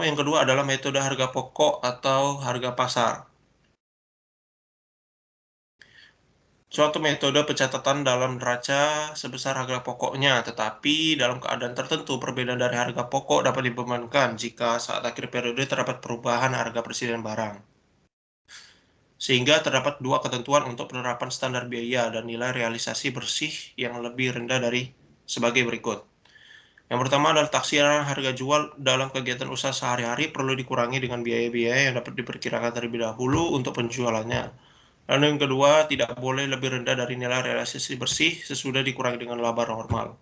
Yang kedua adalah metode harga pokok atau harga pasar. Suatu metode pencatatan dalam neraca sebesar harga pokoknya, tetapi dalam keadaan tertentu perbedaan dari harga pokok dapat dibebankan jika saat akhir periode terdapat perubahan harga persediaan barang. Sehingga terdapat 2 ketentuan untuk penerapan standar biaya dan nilai realisasi bersih yang lebih rendah dari sebagai berikut. Yang pertama adalah taksiran harga jual dalam kegiatan usaha sehari-hari perlu dikurangi dengan biaya-biaya yang dapat diperkirakan terlebih dahulu untuk penjualannya. Lalu yang kedua, tidak boleh lebih rendah dari nilai realisasi bersih sesudah dikurangi dengan laba normal.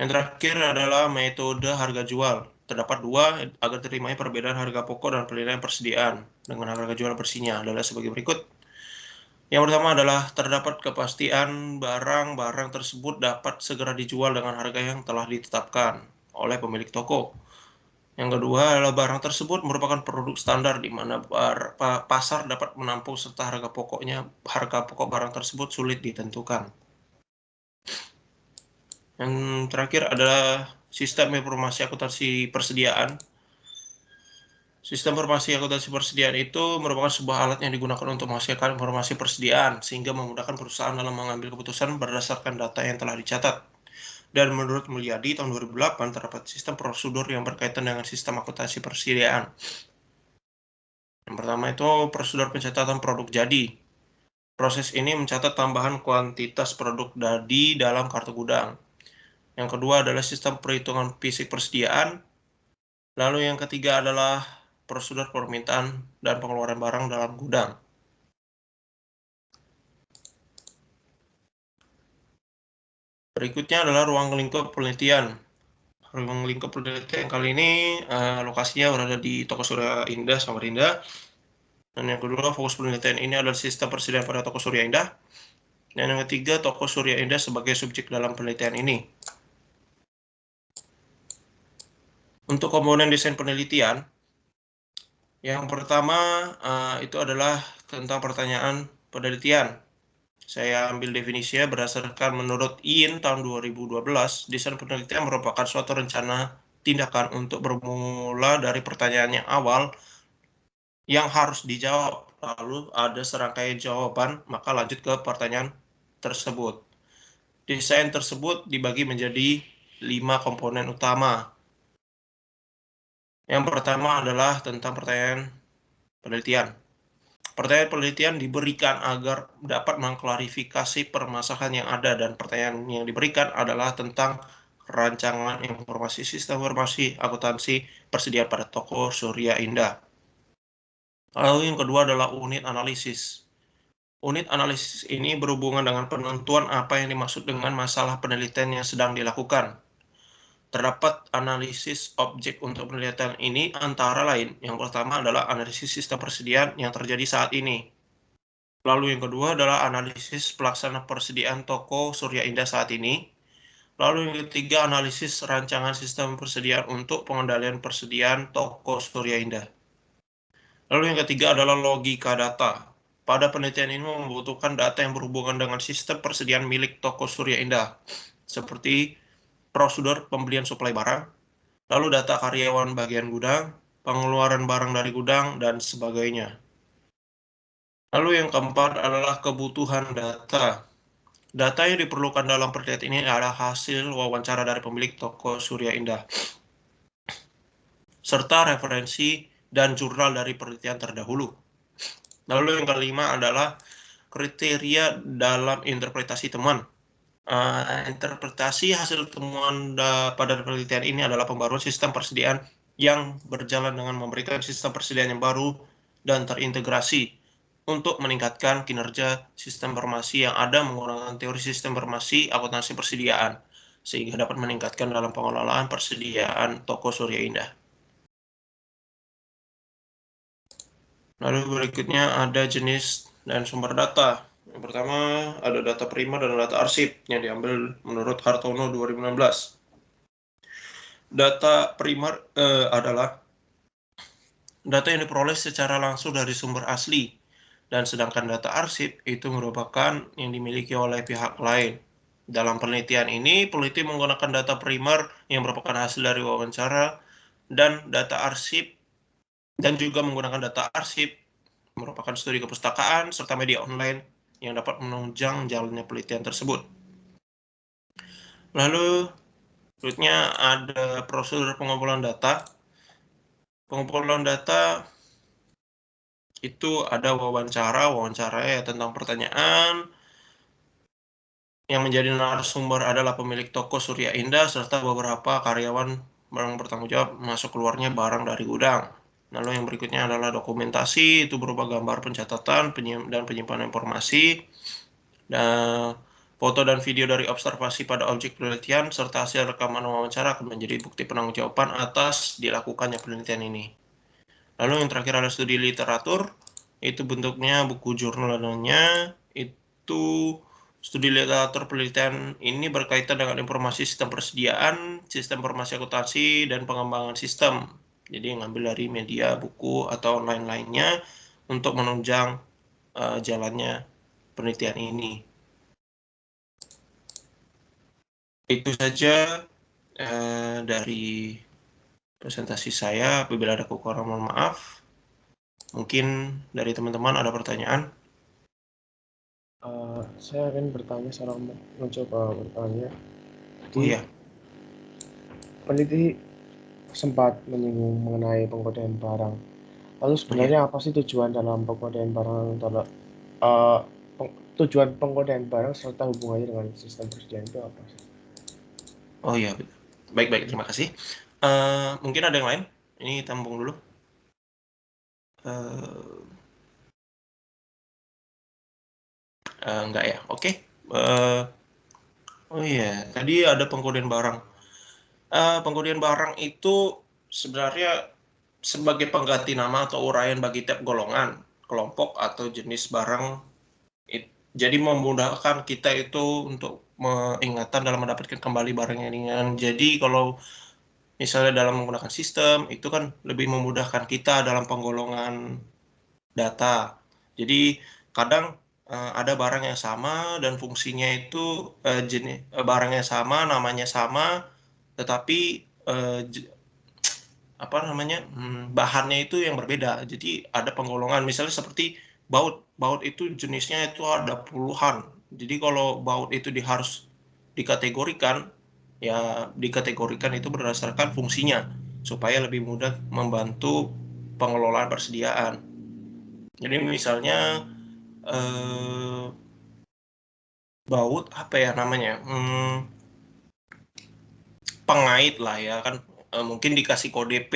Yang terakhir adalah metode harga jual. Terdapat 2 agar terimanya perbedaan harga pokok dan penilaian persediaan dengan harga jual bersihnya adalah sebagai berikut. Yang pertama adalah terdapat kepastian barang-barang tersebut dapat segera dijual dengan harga yang telah ditetapkan oleh pemilik toko. Yang kedua adalah barang tersebut merupakan produk standar di mana pasar dapat menampung serta harga pokok barang tersebut sulit ditentukan. Yang terakhir adalah sistem informasi akuntansi persediaan. Sistem informasi akuntansi persediaan itu merupakan sebuah alat yang digunakan untuk menghasilkan informasi persediaan sehingga memudahkan perusahaan dalam mengambil keputusan berdasarkan data yang telah dicatat. Dan menurut Mulyadi tahun 2008 terdapat sistem prosedur yang berkaitan dengan sistem akuntansi persediaan. Yang pertama itu prosedur pencatatan produk jadi. Proses ini mencatat tambahan kuantitas produk jadi dalam kartu gudang. Yang kedua adalah sistem perhitungan fisik persediaan. Lalu yang ketiga adalah prosedur permintaan dan pengeluaran barang dalam gudang. Berikutnya adalah ruang lingkup penelitian. Ruang lingkup penelitian kali ini lokasinya berada di Toko Surya Indah, Samarinda. Dan yang kedua, fokus penelitian ini adalah sistem persediaan pada Toko Surya Indah. Dan yang ketiga, Toko Surya Indah sebagai subjek dalam penelitian ini. Untuk komponen desain penelitian, yang pertama itu adalah tentang pertanyaan penelitian. Saya ambil definisinya berdasarkan menurut IIN tahun 2012, desain penelitian merupakan suatu rencana tindakan untuk bermula dari pertanyaan yang awal yang harus dijawab. Lalu ada serangkaian jawaban, maka lanjut ke pertanyaan tersebut. Desain tersebut dibagi menjadi 5 komponen utama. Yang pertama adalah tentang pertanyaan penelitian. Pertanyaan penelitian diberikan agar dapat mengklarifikasi permasalahan yang ada dan pertanyaan yang diberikan adalah tentang rancangan informasi sistem informasi akuntansi persediaan pada Toko Surya Indah. Lalu yang kedua adalah unit analisis. Unit analisis ini berhubungan dengan penentuan apa yang dimaksud dengan masalah penelitian yang sedang dilakukan. Terdapat analisis objek untuk penelitian ini antara lain. Yang pertama adalah analisis sistem persediaan yang terjadi saat ini. Lalu yang kedua adalah analisis pelaksana persediaan Toko Surya Indah saat ini. Lalu yang ketiga analisis rancangan sistem persediaan untuk pengendalian persediaan Toko Surya Indah. Lalu yang ketiga adalah logika data. Pada penelitian ini membutuhkan data yang berhubungan dengan sistem persediaan milik toko Surya Indah, seperti prosedur pembelian suplai barang, lalu data karyawan bagian gudang, pengeluaran barang dari gudang, dan sebagainya. Lalu yang keempat adalah kebutuhan data. Data yang diperlukan dalam penelitian ini adalah hasil wawancara dari pemilik toko Surya Indah, serta referensi dan jurnal dari penelitian terdahulu. Lalu yang kelima adalah kriteria dalam interpretasi temuan. Interpretasi hasil temuan pada penelitian ini adalah pembaruan sistem persediaan yang berjalan dengan memberikan sistem persediaan yang baru dan terintegrasi untuk meningkatkan kinerja sistem informasi yang ada menggunakan teori sistem informasi akuntansi persediaan, sehingga dapat meningkatkan dalam pengelolaan persediaan toko Surya Indah. Lalu berikutnya ada jenis dan sumber data. Yang pertama ada data primer dan data arsip yang diambil menurut Hartono 2016. Data primer adalah data yang diperoleh secara langsung dari sumber asli, dan sedangkan data arsip itu merupakan yang dimiliki oleh pihak lain. Dalam penelitian ini, peneliti menggunakan data primer yang merupakan hasil dari wawancara dan data arsip, dan juga menggunakan data arsip merupakan studi kepustakaan serta media online yang dapat menunjang jalannya penelitian tersebut. Lalu berikutnya ada prosedur pengumpulan data. Pengumpulan data itu ada wawancara ya tentang pertanyaan. Yang menjadi narasumber adalah pemilik toko Surya Indah serta beberapa karyawan yang bertanggung jawab masuk keluarnya barang dari gudang. Lalu yang berikutnya adalah dokumentasi, itu berupa gambar pencatatan dan penyimpanan informasi, dan foto dan video dari observasi pada objek penelitian, serta hasil rekaman wawancara akan menjadi bukti penanggung-jawaban atas dilakukannya penelitian ini. Lalu yang terakhir ada studi literatur, itu bentuknya buku jurnalnya, itu studi literatur penelitian ini berkaitan dengan informasi sistem persediaan, sistem informasi akuntansi, dan pengembangan sistem. Jadi ngambil dari media, buku, atau online lainnya untuk menunjang jalannya penelitian ini. Itu saja dari presentasi saya. Apabila ada kekurangan, mohon maaf. Mungkin dari teman-teman ada pertanyaan? Saya akan bertanya, saya mencoba bertanya. Oh iya. Peneliti sempat menyinggung mengenai pengkodean barang. Lalu sebenarnya apa sih tujuan dalam pengkodean barang? Tujuan pengkodean barang serta hubungannya dengan sistem persediaan itu apa sih? Oh iya, baik, terima kasih. Mungkin ada yang lain? Ini tampung dulu. Enggak ya, oke. Oh iya, tadi ada pengkodean barang. Pengkodean barang itu sebenarnya sebagai pengganti nama atau uraian bagi tiap golongan, kelompok, atau jenis barang. Jadi memudahkan kita itu untuk ingatan dalam mendapatkan kembali barang yang ringan. Jadi kalau misalnya dalam menggunakan sistem, itu kan lebih memudahkan kita dalam penggolongan data. Jadi kadang ada barang yang sama dan fungsinya itu barangnya sama, namanya sama, tetapi bahannya itu yang berbeda. Jadi ada penggolongan, misalnya seperti baut. Baut itu jenisnya itu ada puluhan. Jadi kalau baut itu harus dikategorikan, ya dikategorikan itu berdasarkan fungsinya supaya lebih mudah membantu pengelolaan persediaan. Jadi misalnya baut apa ya namanya, pengait lah ya kan, mungkin dikasih kode P,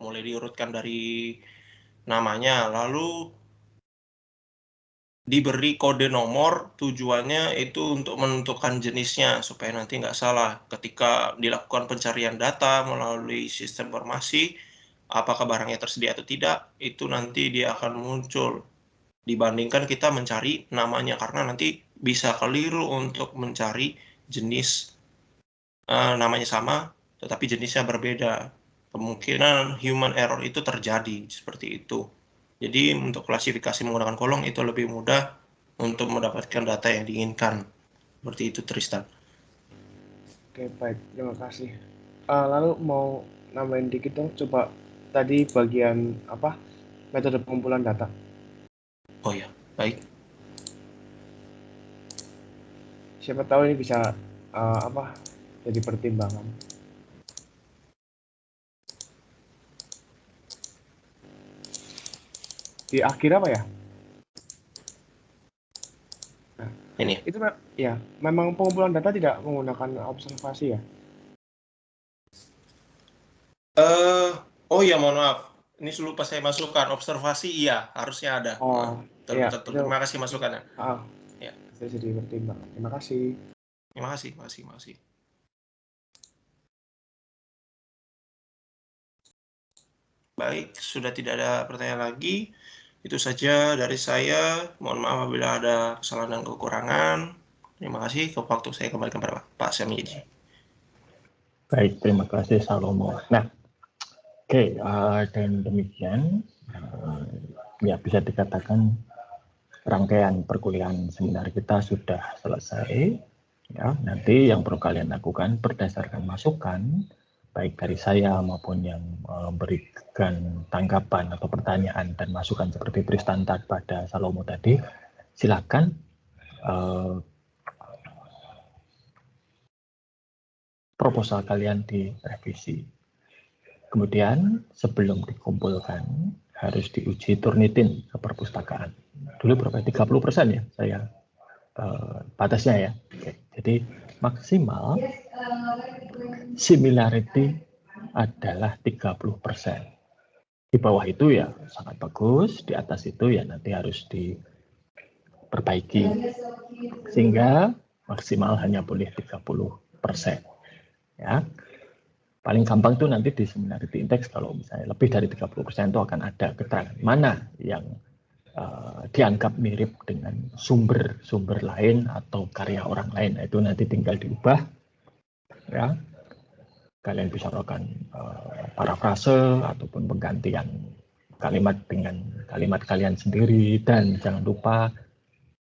mulai diurutkan dari namanya, lalu diberi kode nomor, tujuannya itu untuk menentukan jenisnya supaya nanti nggak salah ketika dilakukan pencarian data melalui sistem informasi, apakah barangnya tersedia atau tidak, itu nanti dia akan muncul dibandingkan kita mencari namanya, karena nanti bisa keliru untuk mencari jenis namanya sama tetapi jenisnya berbeda. kemungkinan human error itu terjadi seperti itu. Jadi untuk klasifikasi menggunakan kolom itu lebih mudah untuk mendapatkan data yang diinginkan. Seperti itu, Tristan. Oke, baik. Terima kasih. Lalu mau nambahin dikit dong, coba tadi bagian apa metode pengumpulan data. Oh ya, baik. Siapa tahu ini bisa jadi pertimbangan. Di akhir apa ya? Nah, Ini. itu ya, memang pengumpulan data tidak menggunakan observasi ya? Oh ya, mohon maaf. Ini lupa saya masukkan. Observasi iya, harusnya ada. Oh, iya. Betul. Terima kasih masukannya. Ya. Saya jadi pertimbangan. Terima kasih. Terima kasih. Baik, sudah tidak ada pertanyaan lagi. Itu saja dari saya. Mohon maaf apabila ada kesalahan dan kekurangan. Terima kasih. Ke waktu saya kembalikan kepada Pak Samiyaji. Baik, terima kasih Salomo. Nah, oke, dan demikian ya bisa dikatakan rangkaian perkuliahan seminar kita sudah selesai. Ya, nanti yang perlu kalian lakukan berdasarkan masukan baik dari saya maupun yang memberikan tanggapan atau pertanyaan dan masukan seperti Tristan pada Salomo tadi, silakan proposal kalian direvisi. Kemudian sebelum dikumpulkan harus diuji Turnitin ke perpustakaan. Dulu berapa? 30% ya saya batasnya ya. Oke. Jadi maksimal similarity adalah 30%. Di bawah itu ya sangat bagus, di atas itu ya nanti harus diperbaiki. Sehingga maksimal hanya boleh 30%. Ya. Paling gampang tuh nanti di similarity index kalau misalnya lebih dari 30% itu akan ada keterangan mana yang dianggap mirip dengan sumber lain atau karya orang lain. Nah, itu nanti tinggal diubah. Ya. Kalian bisa melakukan parafrase ataupun penggantian kalimat dengan kalimat kalian sendiri dan jangan lupa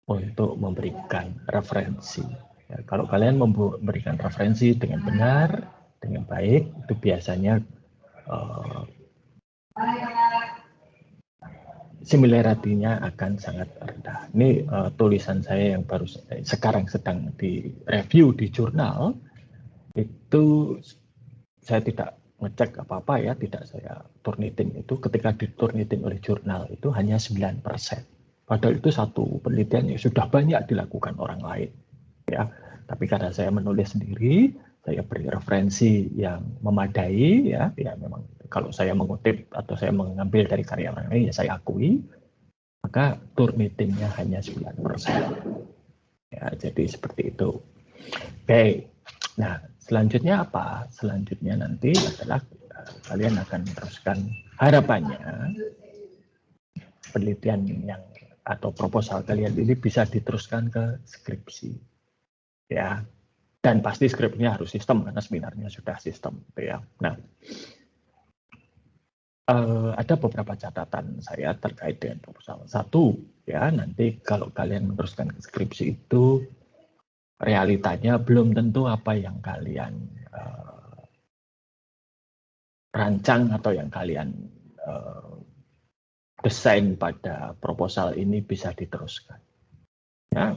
untuk memberikan referensi. Ya, kalau kalian memberikan referensi dengan benar, dengan baik, itu biasanya similarity-nya akan sangat rendah. Ini tulisan saya yang baru sekarang sedang direview di jurnal, itu saya tidak ngecek apa-apa ya, tidak saya turnitin itu. Ketika diturnitin oleh jurnal itu hanya 9%. Padahal itu satu penelitian yang sudah banyak dilakukan orang lain. Ya, tapi karena saya menulis sendiri, saya beri referensi yang memadai, ya memang kalau saya mengutip atau saya mengambil dari karya orang lain, ya saya akui, maka turnitinnya hanya 9%. Ya, jadi seperti itu. Oke, nah selanjutnya apa? Selanjutnya nanti adalah kalian akan meneruskan harapannya penelitian yang atau proposal kalian ini bisa diteruskan ke skripsi. Ya, dan pasti skripsinya harus sistem karena seminarnya sudah sistem, ya. Nah, ada beberapa catatan saya terkait dengan proposal. Satu, ya nanti kalau kalian meneruskan ke skripsi itu realitanya belum tentu apa yang kalian rancang atau yang kalian desain pada proposal ini bisa diteruskan. Ya.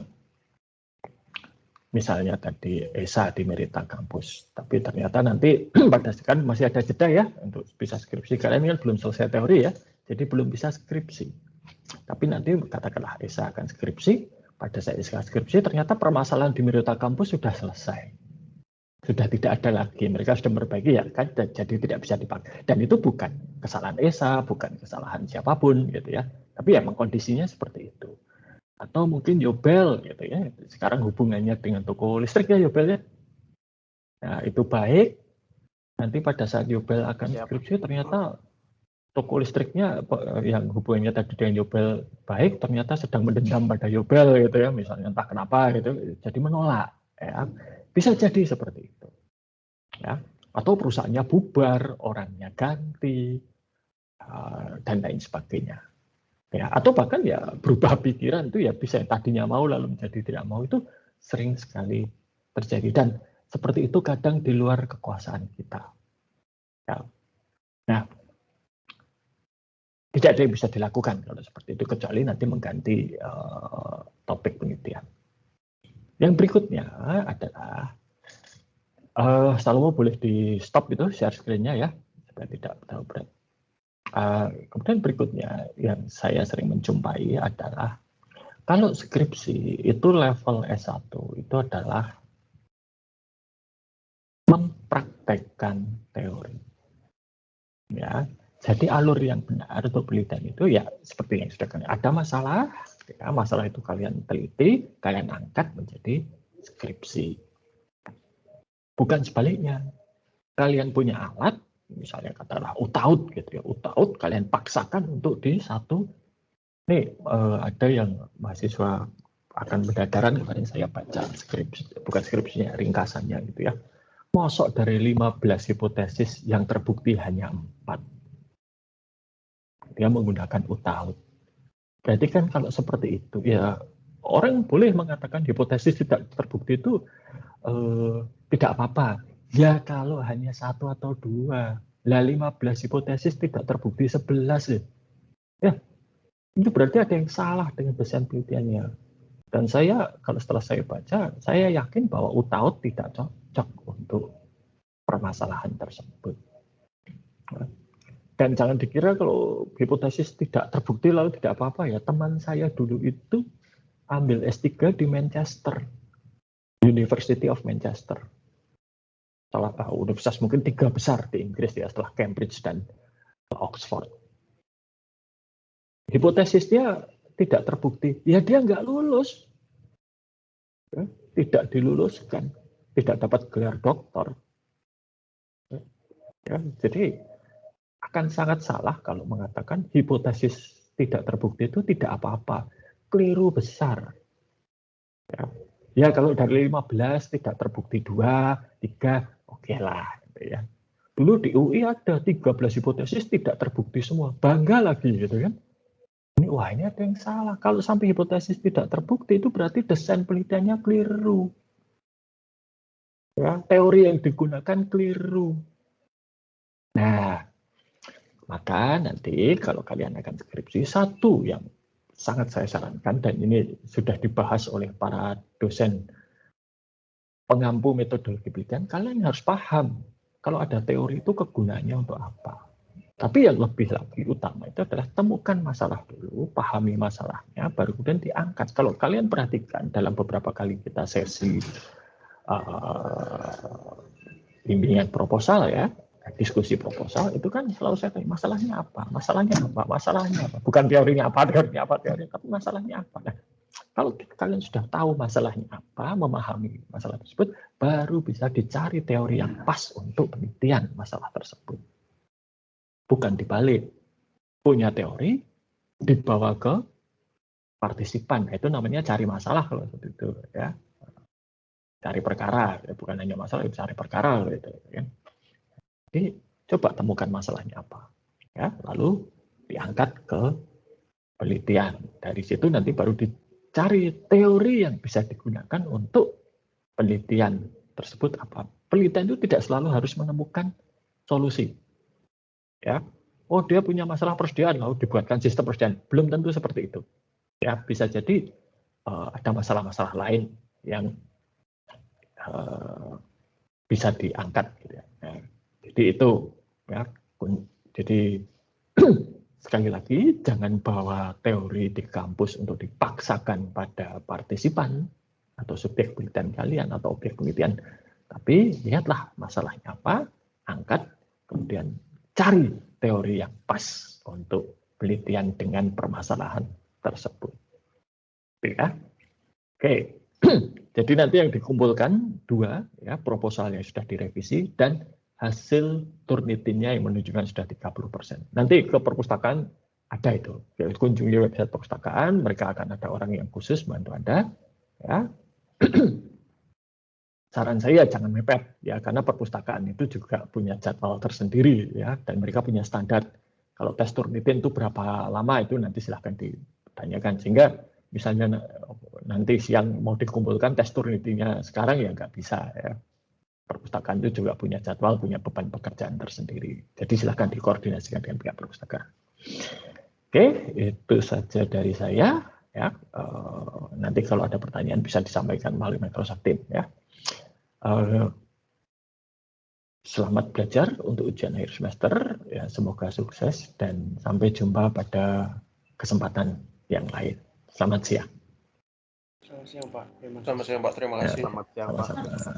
Misalnya tadi ESA di Merita Kampus, tapi ternyata nanti pada sekarang masih ada jeda ya untuk bisa skripsi. Kalian kan belum selesai teori ya, jadi belum bisa skripsi. Tapi nanti katakanlah ESA akan skripsi, pada saat ESA skripsi ternyata permasalahan di Merita Kampus sudah selesai. Sudah tidak ada lagi, mereka sudah memperbaiki ya kan, jadi tidak bisa dipakai. Dan itu bukan kesalahan ESA, bukan kesalahan siapapun gitu ya. Tapi emang kondisinya seperti itu. Atau mungkin Yobel gitu ya, sekarang hubungannya dengan toko listrik ya Yobel ya, nah itu baik, nanti pada saat Yobel akan skripsi ternyata toko listriknya yang hubungannya tadi dengan Yobel baik ternyata sedang mendendam pada Yobel gitu ya, misalnya entah kenapa gitu, jadi menolak ya, bisa jadi seperti itu ya. Atau perusahaannya bubar, orangnya ganti, dan lain sebagainya. Ya, atau bahkan ya berubah pikiran itu ya bisa tadinya mau lalu menjadi tidak mau, itu sering sekali terjadi, dan seperti itu kadang di luar kekuasaan kita. Ya. Nah, tidak ada yang bisa dilakukan kalau seperti itu kecuali nanti mengganti topik penelitian. Yang berikutnya adalah Salomo boleh di stop itu share screen-nya ya supaya tidak terlalu berat. Kemudian berikutnya yang saya sering menjumpai adalah kalau skripsi itu level S1 itu adalah mempraktekkan teori. Ya, jadi alur yang benar untuk penelitian itu ya seperti yang sudah kalian ada masalah, ya, masalah itu kalian teliti, kalian angkat menjadi skripsi. Bukan sebaliknya. Kalian punya alat, misalnya katakanlah UTAUT gitu ya, UTAUT kalian paksakan untuk di satu. Nih ada yang mahasiswa akan pendadaran kemarin saya baca skripsi, bukan skripsinya, ringkasannya gitu ya. Mosok dari 15 hipotesis yang terbukti hanya 4. Dia menggunakan UTAUT. Berarti kan kalau seperti itu ya orang boleh mengatakan hipotesis tidak terbukti itu tidak apa-apa. Ya kalau hanya 1 atau 2. Lah 15 hipotesis tidak terbukti 11 ya. Itu berarti ada yang salah dengan desain penelitiannya. Dan saya kalau setelah saya baca, saya yakin bahwa UTAUT tidak cocok untuk permasalahan tersebut. Dan jangan dikira kalau hipotesis tidak terbukti lalu tidak apa-apa ya. Teman saya dulu itu ambil S3 di Manchester, University of Manchester. Salah universitas mungkin 3 besar di Inggris ya setelah Cambridge dan Oxford. Hipotesisnya tidak terbukti, ya dia nggak lulus, ya, tidak diluluskan, tidak dapat gelar doktor. Ya, jadi akan sangat salah kalau mengatakan hipotesis tidak terbukti itu tidak apa-apa, keliru besar. Ya kalau dari 15 tidak terbukti 2, 3, oke lah. Gitu ya. Dulu di UI ada 13 hipotesis tidak terbukti semua, bangga lagi gitu kan. Wah ini ada yang salah. Kalau sampai hipotesis tidak terbukti itu berarti desain penelitiannya keliru. Ya, teori yang digunakan keliru. Nah, maka nanti kalau kalian akan skripsi, satu yang sangat saya sarankan, dan ini sudah dibahas oleh para dosen pengampu metodologi penelitian, kalian harus paham kalau ada teori itu kegunaannya untuk apa. Tapi yang lebih lagi utama itu adalah temukan masalah dulu, pahami masalahnya, baru kemudian diangkat. Kalau kalian perhatikan dalam beberapa kali kita sesi bimbingan proposal ya, diskusi proposal, itu kan selalu saya tanya, masalahnya apa? Masalahnya apa? Masalahnya apa? Bukan teorinya apa, tapi masalahnya apa? Nah, kalau kalian sudah tahu masalahnya apa, memahami masalah tersebut, baru bisa dicari teori yang pas untuk penelitian masalah tersebut. Bukan dibalik. Punya teori, dibawa ke partisipan. Itu namanya cari masalah kalau seperti itu. Ya. Cari perkara, bukan hanya masalah, cari perkara. Gitu, ya. Jadi coba temukan masalahnya apa. Ya, lalu diangkat ke penelitian. Dari situ nanti baru dicari teori yang bisa digunakan untuk penelitian tersebut apa. Penelitian itu tidak selalu harus menemukan solusi. Ya, oh dia punya masalah persediaan, lalu dibuatkan sistem persediaan. Belum tentu seperti itu. Ya, bisa jadi ada masalah-masalah lain yang bisa diangkat. Gitu ya. Nah, jadi itu, ya. Jadi sekali lagi jangan bawa teori di kampus untuk dipaksakan pada partisipan atau subjek penelitian kalian atau objek penelitian. Tapi lihatlah masalahnya apa, angkat, kemudian cari teori yang pas untuk penelitian dengan permasalahan tersebut. Ya. Oke, jadi nanti yang dikumpulkan 2, ya, proposal yang sudah direvisi dan hasil Turnitinnya yang menunjukkan sudah 30%. Nanti ke perpustakaan ada itu. Kunjungi website perpustakaan, mereka akan ada orang yang khusus bantu Anda. Ya. saran saya jangan mepet ya, karena perpustakaan itu juga punya jadwal tersendiri ya, dan mereka punya standar. Kalau tes Turnitin itu berapa lama itu nanti silahkan ditanyakan, sehingga misalnya nanti siang mau dikumpulkan tes Turnitinnya sekarang ya nggak bisa ya. Perpustakaan itu juga punya jadwal, punya beban pekerjaan tersendiri. Jadi silahkan dikoordinasikan dengan pihak perpustakaan. Oke, itu saja dari saya. Ya, nanti kalau ada pertanyaan bisa disampaikan melalui Microsoft Teams. Ya. Selamat belajar untuk ujian akhir semester. Ya, semoga sukses dan sampai jumpa pada kesempatan yang lain. Selamat siang. Selamat siang, Pak. Terima kasih. Selamat siang, Pak. Sama-sama.